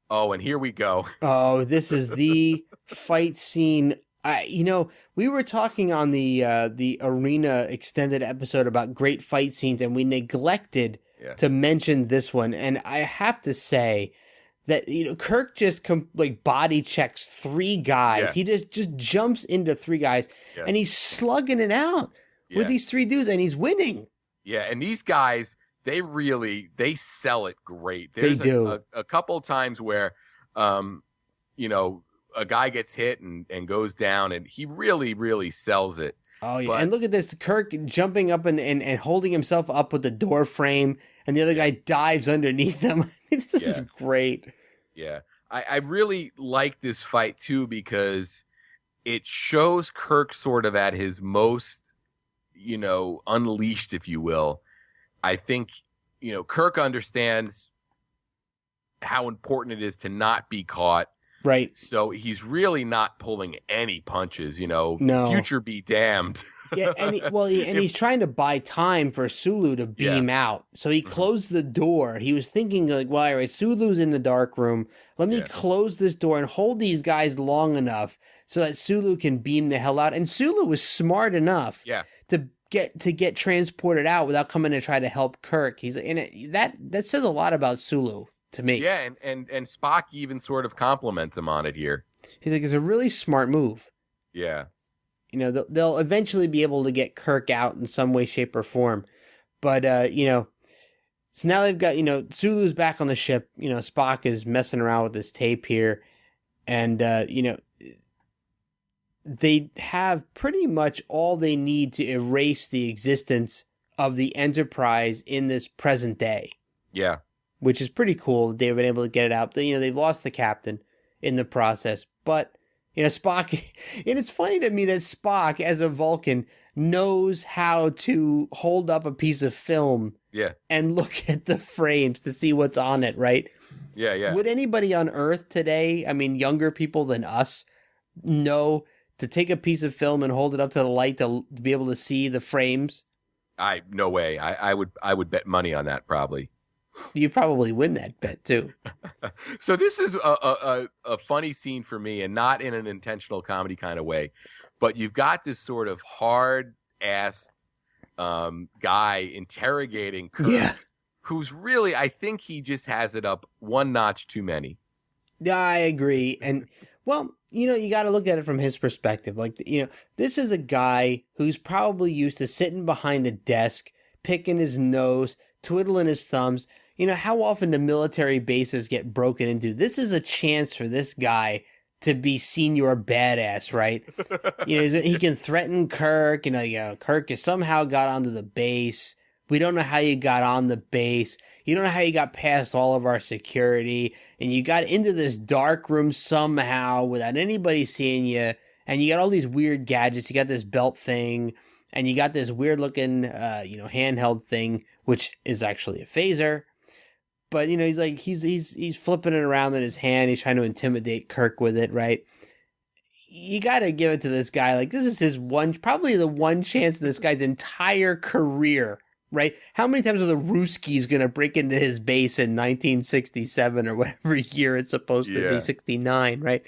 Oh, and here we go. Oh, this is the fight scene. You know, we were talking on the Arena extended episode about great fight scenes, and we neglected to mention this one. And I have to say that, you know, Kirk just like body checks 3 guys. Yeah. He just jumps into 3 guys, and he's slugging it out with these 3 dudes, and he's winning. Yeah, and these guys, they sell it great. They do. A couple of times where, you know, a guy gets hit and goes down, and he really, really sells it. Oh, yeah. But, and look at this. Kirk jumping up and holding himself up with the door frame, and the other guy dives underneath him. This is great. Yeah. I really like this fight, too, because it shows Kirk sort of at his most, you know, unleashed, if you will. I think, you know, Kirk understands how important it is to not be caught. Right. So he's really not pulling any punches, you know. No. Future be damned. Yeah, and he's trying to buy time for Sulu to beam out. So he closed the door. He was thinking like, well, all right, Sulu's in the dark room. Let me close this door and hold these guys long enough so that Sulu can beam the hell out. And Sulu was smart enough to get transported out without coming to try to help Kirk. He's and that says a lot about Sulu to me. Yeah, and Spock even sort of compliments him on it here. He's like, it's a really smart move. Yeah. You know, they'll eventually be able to get Kirk out in some way, shape, or form. But, you know, so now they've got, you know, Sulu's back on the ship. You know, Spock is messing around with this tape here. And, you know, they have pretty much all they need to erase the existence of the Enterprise in this present day. Yeah. Which is pretty cool that they've been able to get it out. You know, they've lost the captain in the process. But, you know, Spock, and it's funny to me that Spock, as a Vulcan, knows how to hold up a piece of film and look at the frames to see what's on it, right? Yeah, yeah. Would anybody on Earth today, I mean, younger people than us, know to take a piece of film and hold it up to the light to be able to see the frames? No way. I would bet money on that probably. You probably win that bet too. So this is a funny scene for me, and not in an intentional comedy kind of way, but you've got this sort of hard-assed guy interrogating Kirk, who's really, I think he just has it up one notch too many. Yeah, I agree. And, well, you know, you got to look at it from his perspective. Like, you know, this is a guy who's probably used to sitting behind a desk, picking his nose, twiddling his thumbs. You know, how often do military bases get broken into? This is a chance for this guy to be senior badass, right? You know, he can threaten Kirk. You know, Kirk has somehow got onto the base. We don't know how you got on the base. You don't know how you got past all of our security. And you got into this dark room somehow without anybody seeing you. And you got all these weird gadgets. You got this belt thing. And you got this weird looking, you know, handheld thing, which is actually a phaser. But, you know, he's like, he's flipping it around in his hand. He's trying to intimidate Kirk with it, right? You got to give it to this guy. Like, this is his probably the one chance in this guy's entire career, right? How many times are the Ruskies going to break into his base in 1967 or whatever year it's supposed to be, 69, right?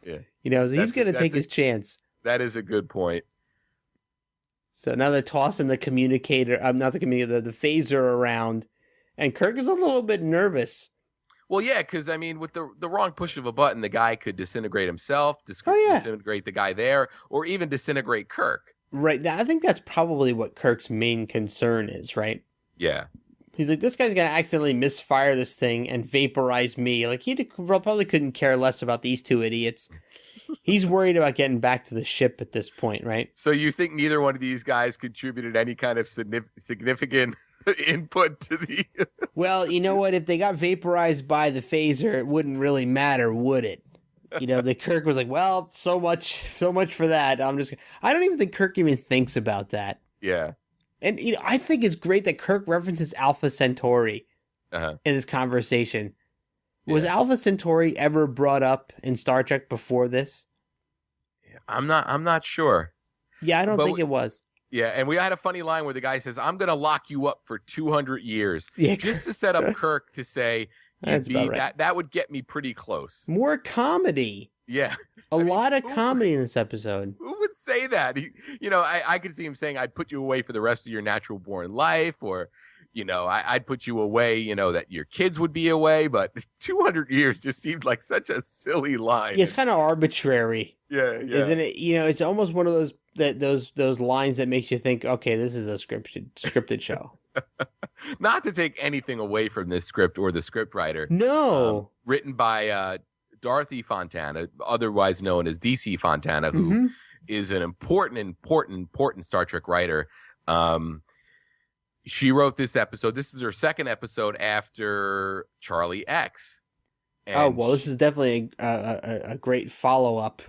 Yeah. You know, so he's going to take his chance. That is a good point. So now they're tossing the communicator, not the communicator, the phaser around. And Kirk is a little bit nervous. Well, yeah, because, I mean, with the wrong push of a button, the guy could disintegrate himself, disintegrate the guy there, or even disintegrate Kirk. Right. I think that's probably what Kirk's main concern is, right? Yeah. He's like, this guy's going to accidentally misfire this thing and vaporize me. Like, probably couldn't care less about these two idiots. He's worried about getting back to the ship at this point, right? So you think neither one of these guys contributed any kind of significant input to the... Well, you know what? If they got vaporized by the phaser, it wouldn't really matter, would it? You know, the Kirk was like, well, so much for that. I don't even think Kirk even thinks about that. Yeah. And you know, I think it's great that Kirk references Alpha Centauri in this conversation. Was Alpha Centauri ever brought up in Star Trek before this? I'm not sure. Yeah, I don't think it was. Yeah, and we had a funny line where the guy says, "I'm going to lock you up for 200 years," yeah, just to set up Kirk to say, that would get me pretty close. More comedy. Yeah. A lot of comedy in this episode. Who would say that? I could see him saying, "I'd put you away for the rest of your natural born life," or, I'd put you away, that your kids would be away, but 200 years just seemed like such a silly line. Yeah, it's kind of arbitrary. Yeah. Isn't it? It's almost one of those lines that makes you think, okay, this is a scripted show. Not to take anything away from this script or the scriptwriter. No. Written by Dorothy Fontana, otherwise known as DC Fontana, who is an important Star Trek writer. She wrote this episode. This is her second episode after Charlie X. And this is definitely a great follow-up.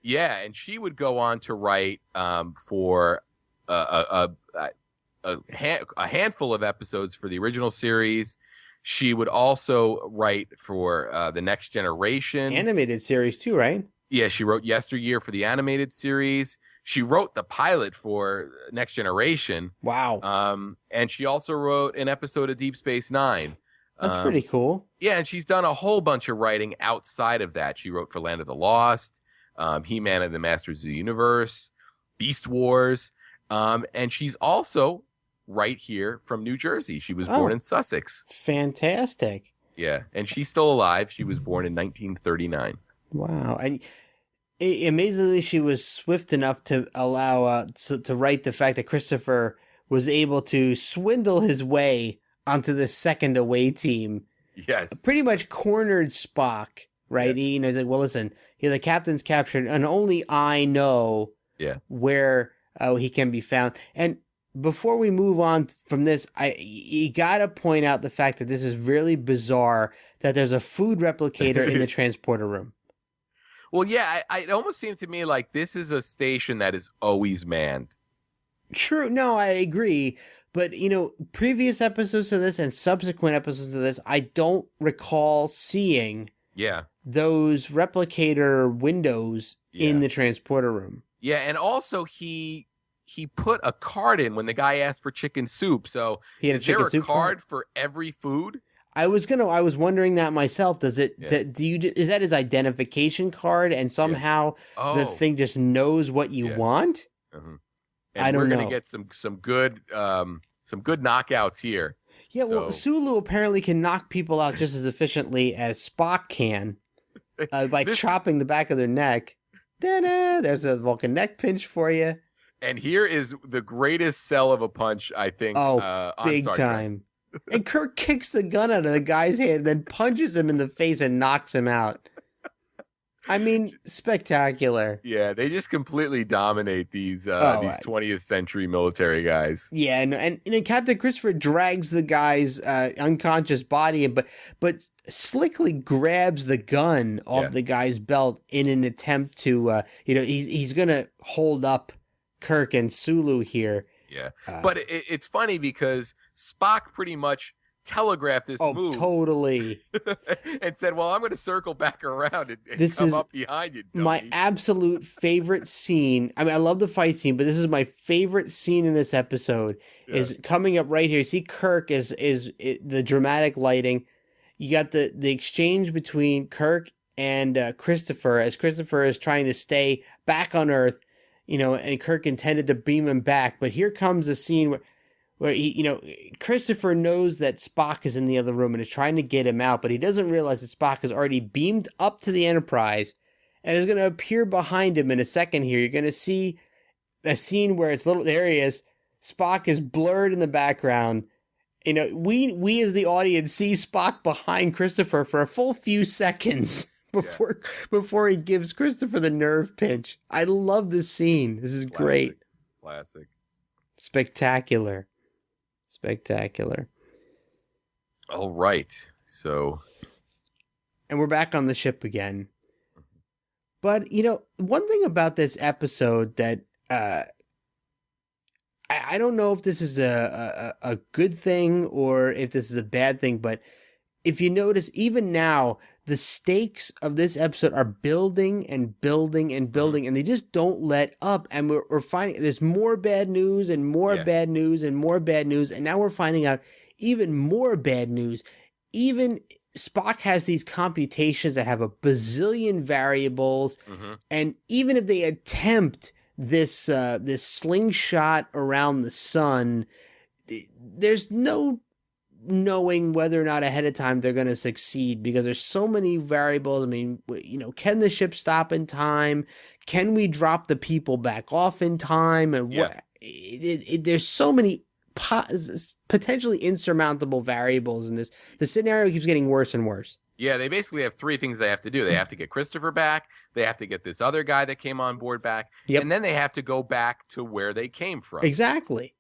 Yeah, and she would go on to write for a handful of episodes for the original series. She would also write for the Next Generation animated series too, right? Yeah, she wrote Yesteryear for the animated series. She wrote the pilot for Next Generation. Wow. And she also wrote an episode of Deep Space Nine. That's pretty cool. Yeah, and she's done a whole bunch of writing outside of that. She wrote for Land of the Lost, He-Man and the Masters of the Universe, Beast Wars, and she's also right here from New Jersey. She was born in Sussex. Fantastic. Yeah, and she's still alive. She was born in 1939. Wow. And amazingly, she was swift enough to allow to write the fact that Christopher was able to swindle his way onto the second away team. Yes. Pretty much cornered Spock, right? Yeah. He's like, well, listen, the captain's captured, and only I know where he can be found. And before we move on from this, you got to point out the fact that this is really bizarre that there's a food replicator in the transporter room. Well, yeah, it almost seemed to me like this is a station that is always manned. True. No, I agree. But, previous episodes to this and subsequent episodes to this, I don't recall seeing those replicator windows in the transporter room. Yeah, and also he put a card in when the guy asked for chicken soup. So is there a card for every food? I was wondering that myself. Does it? Yeah. Is that his identification card, and somehow the thing just knows what you want? Mm-hmm. And I don't know. We're gonna get some good knockouts here. Yeah, well, Sulu apparently can knock people out just as efficiently as Spock can by chopping the back of their neck. Da-da! There's a Vulcan neck pinch for you. And here is the greatest sell of a punch, I think. Oh, big time. And Kirk kicks the gun out of the guy's hand, then punches him in the face and knocks him out. I mean, spectacular. Yeah, they just completely dominate these 20th century military guys. Yeah, and Captain Christopher drags the guy's unconscious body, but slickly grabs the gun off the guy's belt in an attempt to, he's gonna hold up Kirk and Sulu here. Yeah, but it's funny because Spock pretty much telegraphed this move. Totally. And said, well, I'm going to circle back around and come up behind you, dummy. My absolute favorite scene. I mean, I love the fight scene, but this is my favorite scene in this episode is coming up right here. You see Kirk is the dramatic lighting. You got the exchange between Kirk and Christopher as Christopher is trying to stay back on Earth. And Kirk intended to beam him back, but here comes a scene where he, Christopher knows that Spock is in the other room and is trying to get him out, but he doesn't realize that Spock has already beamed up to the Enterprise and is going to appear behind him in a second here. You're going to see a scene where it's little, there he is, Spock is blurred in the background. You know, we as the audience see Spock behind Christopher for a full few seconds before he gives Christopher the nerve pinch. I love this scene. This is great. Classic. Spectacular. All right. So. And we're back on the ship again. But, you know, one thing about this episode that I don't know if this is a good thing or if this is a bad thing, but if you notice, even now, the stakes of this episode are building and building and building, and they just don't let up. And we're finding there's more bad news and more bad news and more bad news. And now we're finding out even more bad news. Even Spock has these computations that have a bazillion variables. And even if they attempt this slingshot around the sun, there's no knowing whether or not ahead of time they're going to succeed because there's so many variables. I mean, you know, can the ship stop in time? Can we drop the people back off in time? And there's so many potentially insurmountable variables in this. The scenario keeps getting worse and worse. Yeah, they basically have three things they have to do. They have to get Christopher back. They have to get this other guy that came on board back. And then they have to go back to where they came from. Exactly.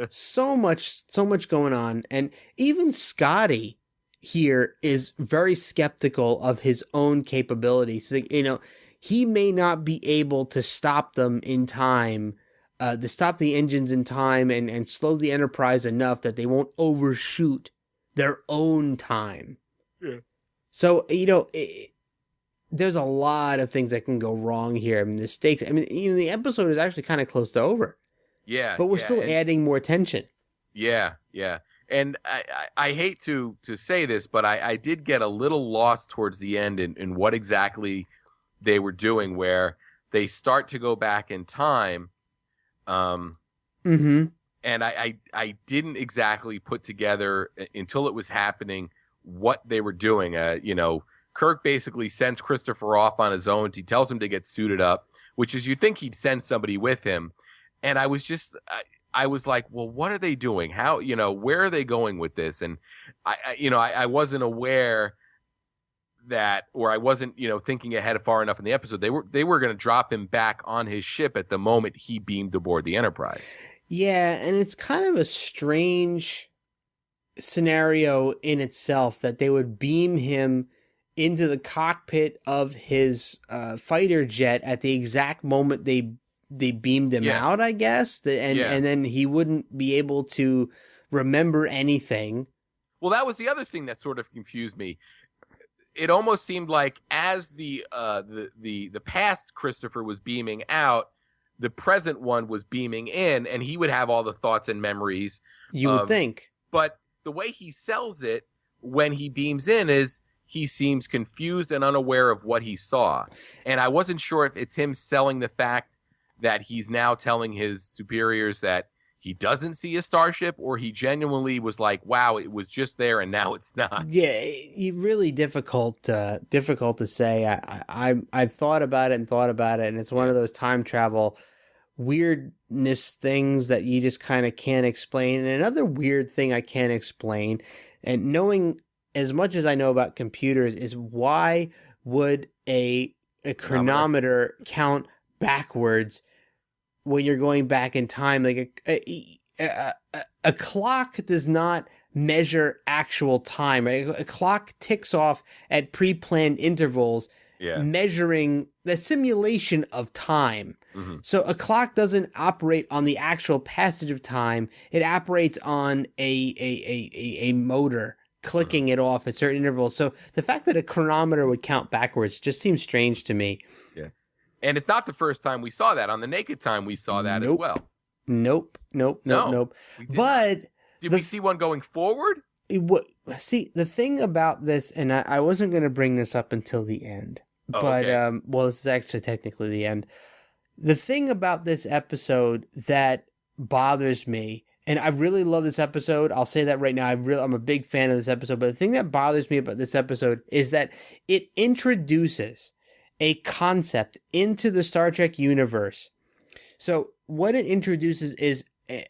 so much going on. And even Scotty here is very skeptical of his own capabilities. You know, he may not be able to stop them in time, to stop the engines in time and slow the Enterprise enough that they won't overshoot their own time. Yeah. So, you know, there's a lot of things that can go wrong here. I mean, the stakes, I mean, you know, the episode is actually kind of close to over. Yeah. But we're still adding more tension. Yeah. And I hate to say this, but I did get a little lost towards the end in what exactly they were doing, where they start to go back in time. And I didn't exactly put together until it was happening what they were doing. You know, Kirk basically sends Christopher off on his own. He tells him to get suited up, which is, you think he'd send somebody with him. And I was just, I was like, well, what are they doing? How, you know, where are they going with this? And I wasn't aware that, or I wasn't, you know, thinking ahead far enough in the episode. They were going to drop him back on his ship at the moment he beamed aboard the Enterprise. Yeah. And it's kind of a strange scenario in itself that they would beam him into the cockpit of his fighter jet at the exact moment they beamed him out, I guess, and then he wouldn't be able to remember anything. Well, that was the other thing that sort of confused me. It almost seemed like as the past Christopher was beaming out, the present one was beaming in, and he would have all the thoughts and memories. You would think, but the way he sells it when he beams in is he seems confused and unaware of what he saw. And I wasn't sure if it's him selling the fact that he's now telling his superiors that he doesn't see a starship, or he genuinely was like, wow, it was just there and now it's not. Yeah, really difficult to say. I've thought about it, and it's one of those time travel weirdness things that you just kind of can't explain. And another weird thing I can't explain, and knowing as much as I know about computers, is why would a chronometer count backwards when you're going back in time? Like a clock does not measure actual time. A clock ticks off at pre-planned intervals, measuring the simulation of time. So a clock doesn't operate on the actual passage of time. It operates on a motor clicking it off at certain intervals. So the fact that a chronometer would count backwards just seems strange to me. Yeah. And it's not the first time we saw that. On the Naked Time, we saw that as well. Nope. But did we see one going forward? See, the thing about this, and I wasn't going to bring this up until the end, but okay. Well, this is actually technically the end. The thing about this episode that bothers me, and I really love this episode, I'll say that right now, I'm a big fan of this episode, but the thing that bothers me about this episode is that it introduces a concept into the Star Trek universe So what it introduces is a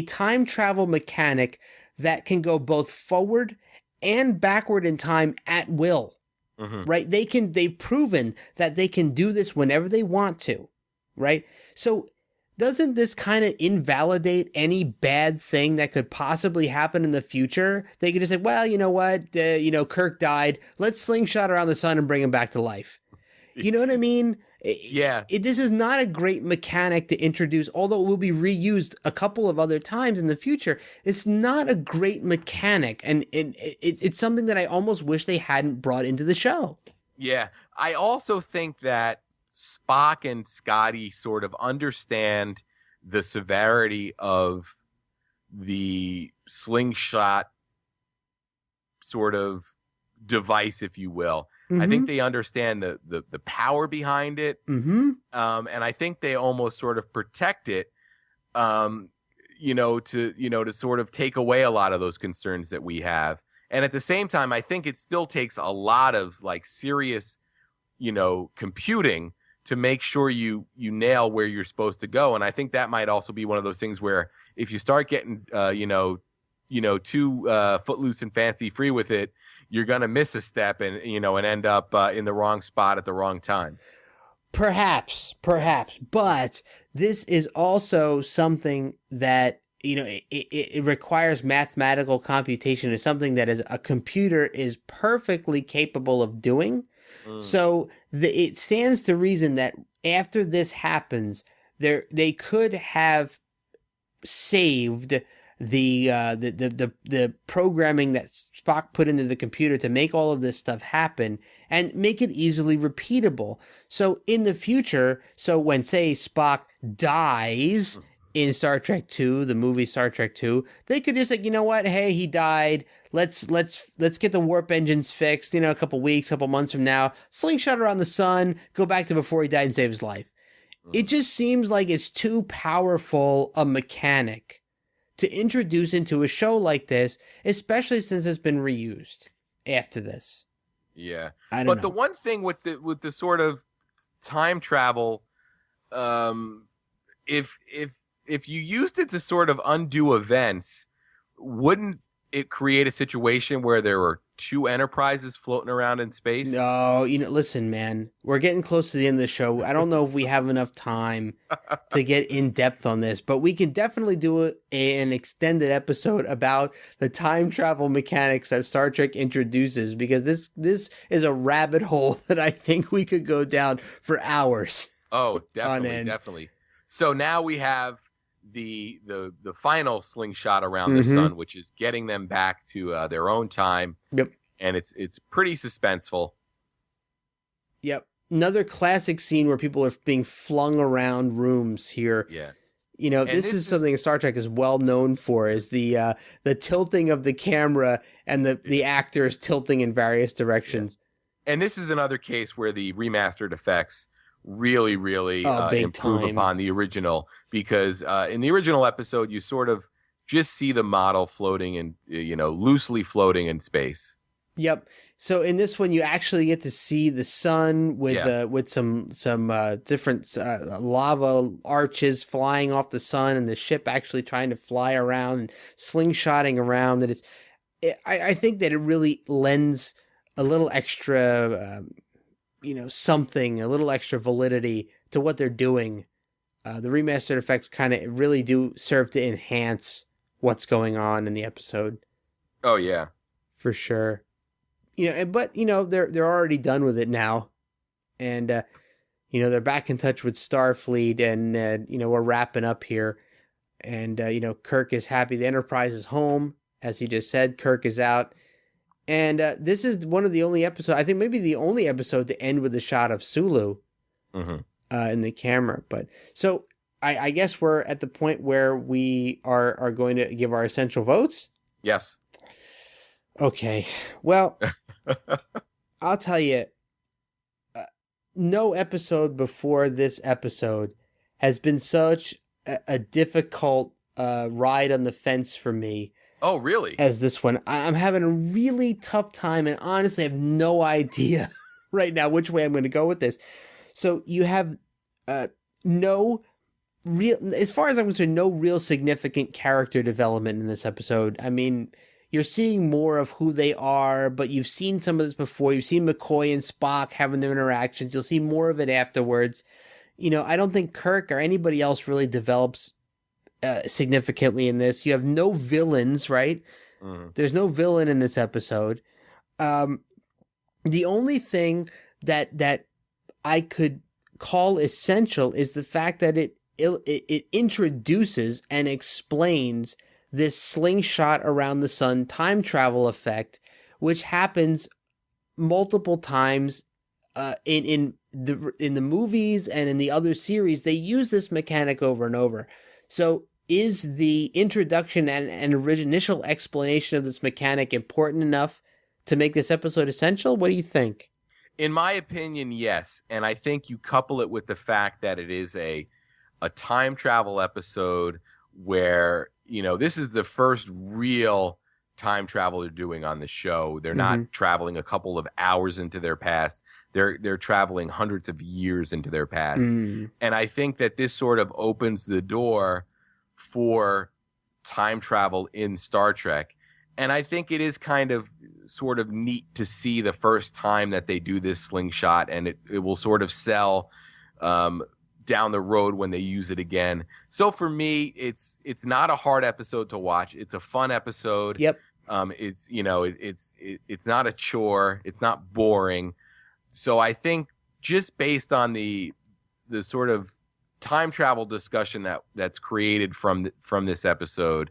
time travel mechanic that can go both forward and backward in time at will. Mm-hmm. Right? They've proven that they can do this whenever they want to, right? So doesn't this kind of invalidate any bad thing that could possibly happen in the future? They could just say, well, you know what? Kirk died. Let's slingshot around the sun and bring him back to life. You know what I mean? Yeah. This is not a great mechanic to introduce, although it will be reused a couple of other times in the future. It's not a great mechanic, and it's something that I almost wish they hadn't brought into the show. Yeah. I also think that Spock and Scotty sort of understand the severity of the slingshot sort of device, if you will. I think they understand the power behind it. Mm-hmm. And I think they almost sort of protect it, to sort of take away a lot of those concerns that we have. And at the same time, I think it still takes a lot of like serious, computing to make sure you nail where you're supposed to go. And I think that might also be one of those things where if you start getting, too footloose and fancy free with it, you're going to miss a step and end up in the wrong spot at the wrong time. Perhaps. But this is also something that, it requires mathematical computation. It's something that a computer is perfectly capable of doing. So it stands to reason that after this happens, they could have saved the programming that Spock put into the computer to make all of this stuff happen and make it easily repeatable. So in the future, when say Spock dies in Star Trek II, the movie Star Trek II, they could just like, you know what? Hey, he died. Let's get the warp engines fixed, a couple weeks, couple months from now, slingshot around the sun, go back to before he died and save his life. It just seems like it's too powerful a mechanic to introduce into a show like this, especially since it's been reused after this. Yeah. I don't know. The one thing with the sort of time travel, if you used it to sort of undo events, wouldn't it create a situation where there were two Enterprises floating around in space? No, listen, man, we're getting close to the end of the show. I don't know if we have enough time to get in depth on this, but we can definitely do an extended episode about the time travel mechanics that Star Trek introduces, because this is a rabbit hole that I think we could go down for hours. Oh, definitely. So now we have the final slingshot around the sun, which is getting them back to their own time. Yep. And it's pretty suspenseful. Yep. Another classic scene where people are being flung around rooms here. Yeah. This is something Star Trek is well known for, is the tilting of the camera and the actors tilting in various directions. Yeah. And this is another case where the remastered effects really improve upon the original, because in the original episode you sort of just see the model floating and loosely floating in space. Yep. So in this one you actually get to see the sun with some different lava arches flying off the sun, and the ship actually trying to fly around and slingshotting around. That I think that it really lends a little extra something, a little extra validity to what they're doing. The remastered effects kind of really do serve to enhance what's going on in the episode. Oh yeah, for sure. But they're already done with it now, and they're back in touch with Starfleet, and we're wrapping up here, and Kirk is happy. The Enterprise is home, as he just said. Kirk is out. And this is one of the only episodes, I think maybe the only episode to end with a shot of Sulu in the camera. But so I guess we're at the point where we are going to give our essential votes. Yes. Okay. Well, I'll tell you, no episode before this episode has been such a difficult ride on the fence for me. Oh, really? As this one. I'm having a really tough time, and honestly I have no idea right now which way I'm going to go with this. So you have no real, as far as I'm concerned, no real significant character development in this episode. I mean, you're seeing more of who they are, but you've seen some of this before. You've seen McCoy and Spock having their interactions. You'll see more of it afterwards. I don't think Kirk or anybody else really develops significantly in this. You have no villains, right? Mm-hmm. There's no villain in this episode. The only thing that I could call essential is the fact that it introduces and explains this slingshot around the sun time travel effect, which happens multiple times in the movies and in the other series. They use this mechanic over and over. So is the introduction and initial explanation of this mechanic important enough to make this episode essential? What do you think? In my opinion, yes. And I think you couple it with the fact that it is a time travel episode where, this is the first real time travel they're doing on the show. They're not traveling a couple of hours into their past. They're traveling hundreds of years into their past. And I think that this sort of opens the door for time travel in Star Trek. And I think it is kind of sort of neat to see the first time that they do this slingshot, and it will sort of sell down the road when they use it again. So for me, it's not a hard episode to watch. It's a fun episode. Yep. It's it's not a chore. It's not boring. So I think just based on the sort of time travel discussion that's created from this episode,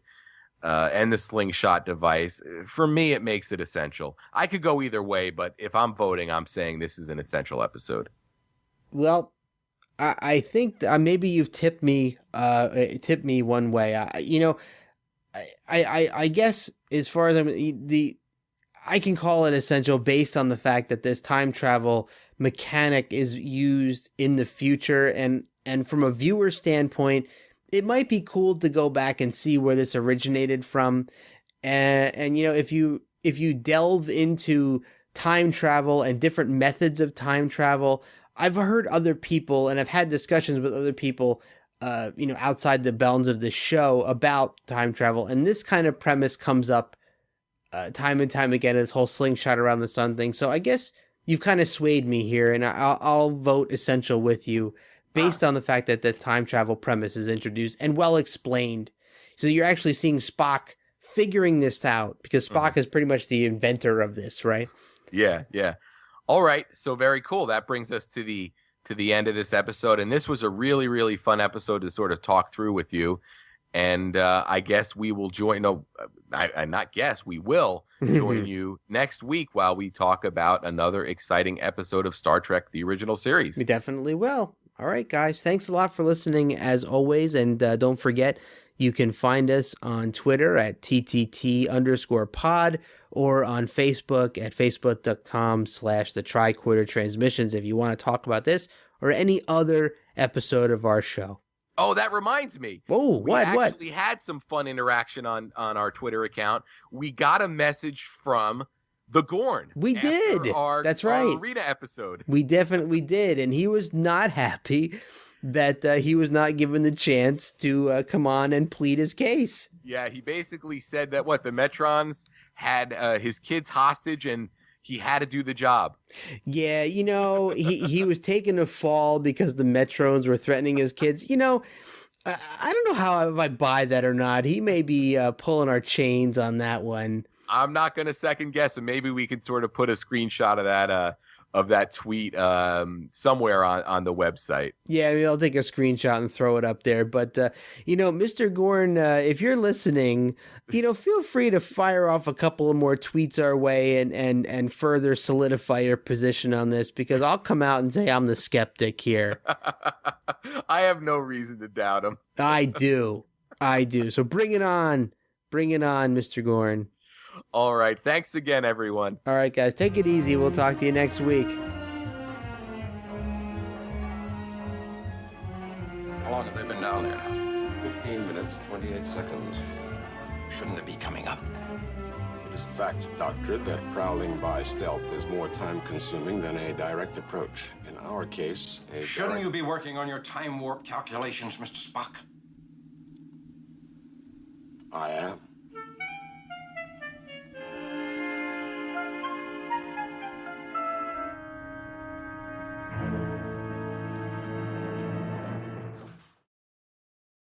and the slingshot device, for me, it makes it essential. I could go either way, but if I'm voting, I'm saying this is an essential episode. Well, I think maybe you've tipped me one way. I guess as far as I can call it essential based on the fact that this time travel mechanic is used in the future, and from a viewer standpoint, it might be cool to go back and see where this originated from. And if you delve into time travel and different methods of time travel, I've heard other people, and I've had discussions with other people, outside the bounds of the show about time travel. And this kind of premise comes up time and time again, this whole slingshot around the sun thing. So I guess you've kind of swayed me here, and I'll vote essential with you, based on the fact that the time travel premise is introduced and well explained. So you're actually seeing Spock figuring this out, because Spock is pretty much the inventor of this, right? Yeah. All right. So very cool. That brings us to the end of this episode. And this was a really, really fun episode to sort of talk through with you. And I guess we will join. No, we will join you next week while we talk about another exciting episode of Star Trek, the original series. We definitely will. All right, guys. Thanks a lot for listening, as always. And don't forget, you can find us on Twitter at TTT_pod, or on Facebook at facebook.com/the Tricorder Transmissions if you want to talk about this or any other episode of our show. Oh, that reminds me. Oh, what? We actually had some fun interaction on our Twitter account. We got a message from the Gorn. We did. That's right. Our Rita episode. We definitely did. And he was not happy that he was not given the chance to come on and plead his case. Yeah, he basically said that the Metrons had his kids hostage and he had to do the job. Yeah, he was taking a fall because the Metrons were threatening his kids. I don't know how I buy that or not. He may be pulling our chains on that one. I'm not going to second guess, and maybe we could sort of put a screenshot of that tweet somewhere on the website. Yeah, I'll take a screenshot and throw it up there. But, Mr. Gorn, if you're listening, feel free to fire off a couple of more tweets our way and further solidify your position on this, because I'll come out and say I'm the skeptic here. I have no reason to doubt him. I do. So bring it on. Bring it on, Mr. Gorn. All right. Thanks again, everyone. All right, guys. Take it easy. We'll talk to you next week. How long have they been down there? 15 minutes, 28 seconds. Shouldn't it be coming up? It is a fact, Doctor, that prowling by stealth is more time-consuming than a direct approach. In our our case, Shouldn't you be working on your time warp calculations, Mr. Spock? I am.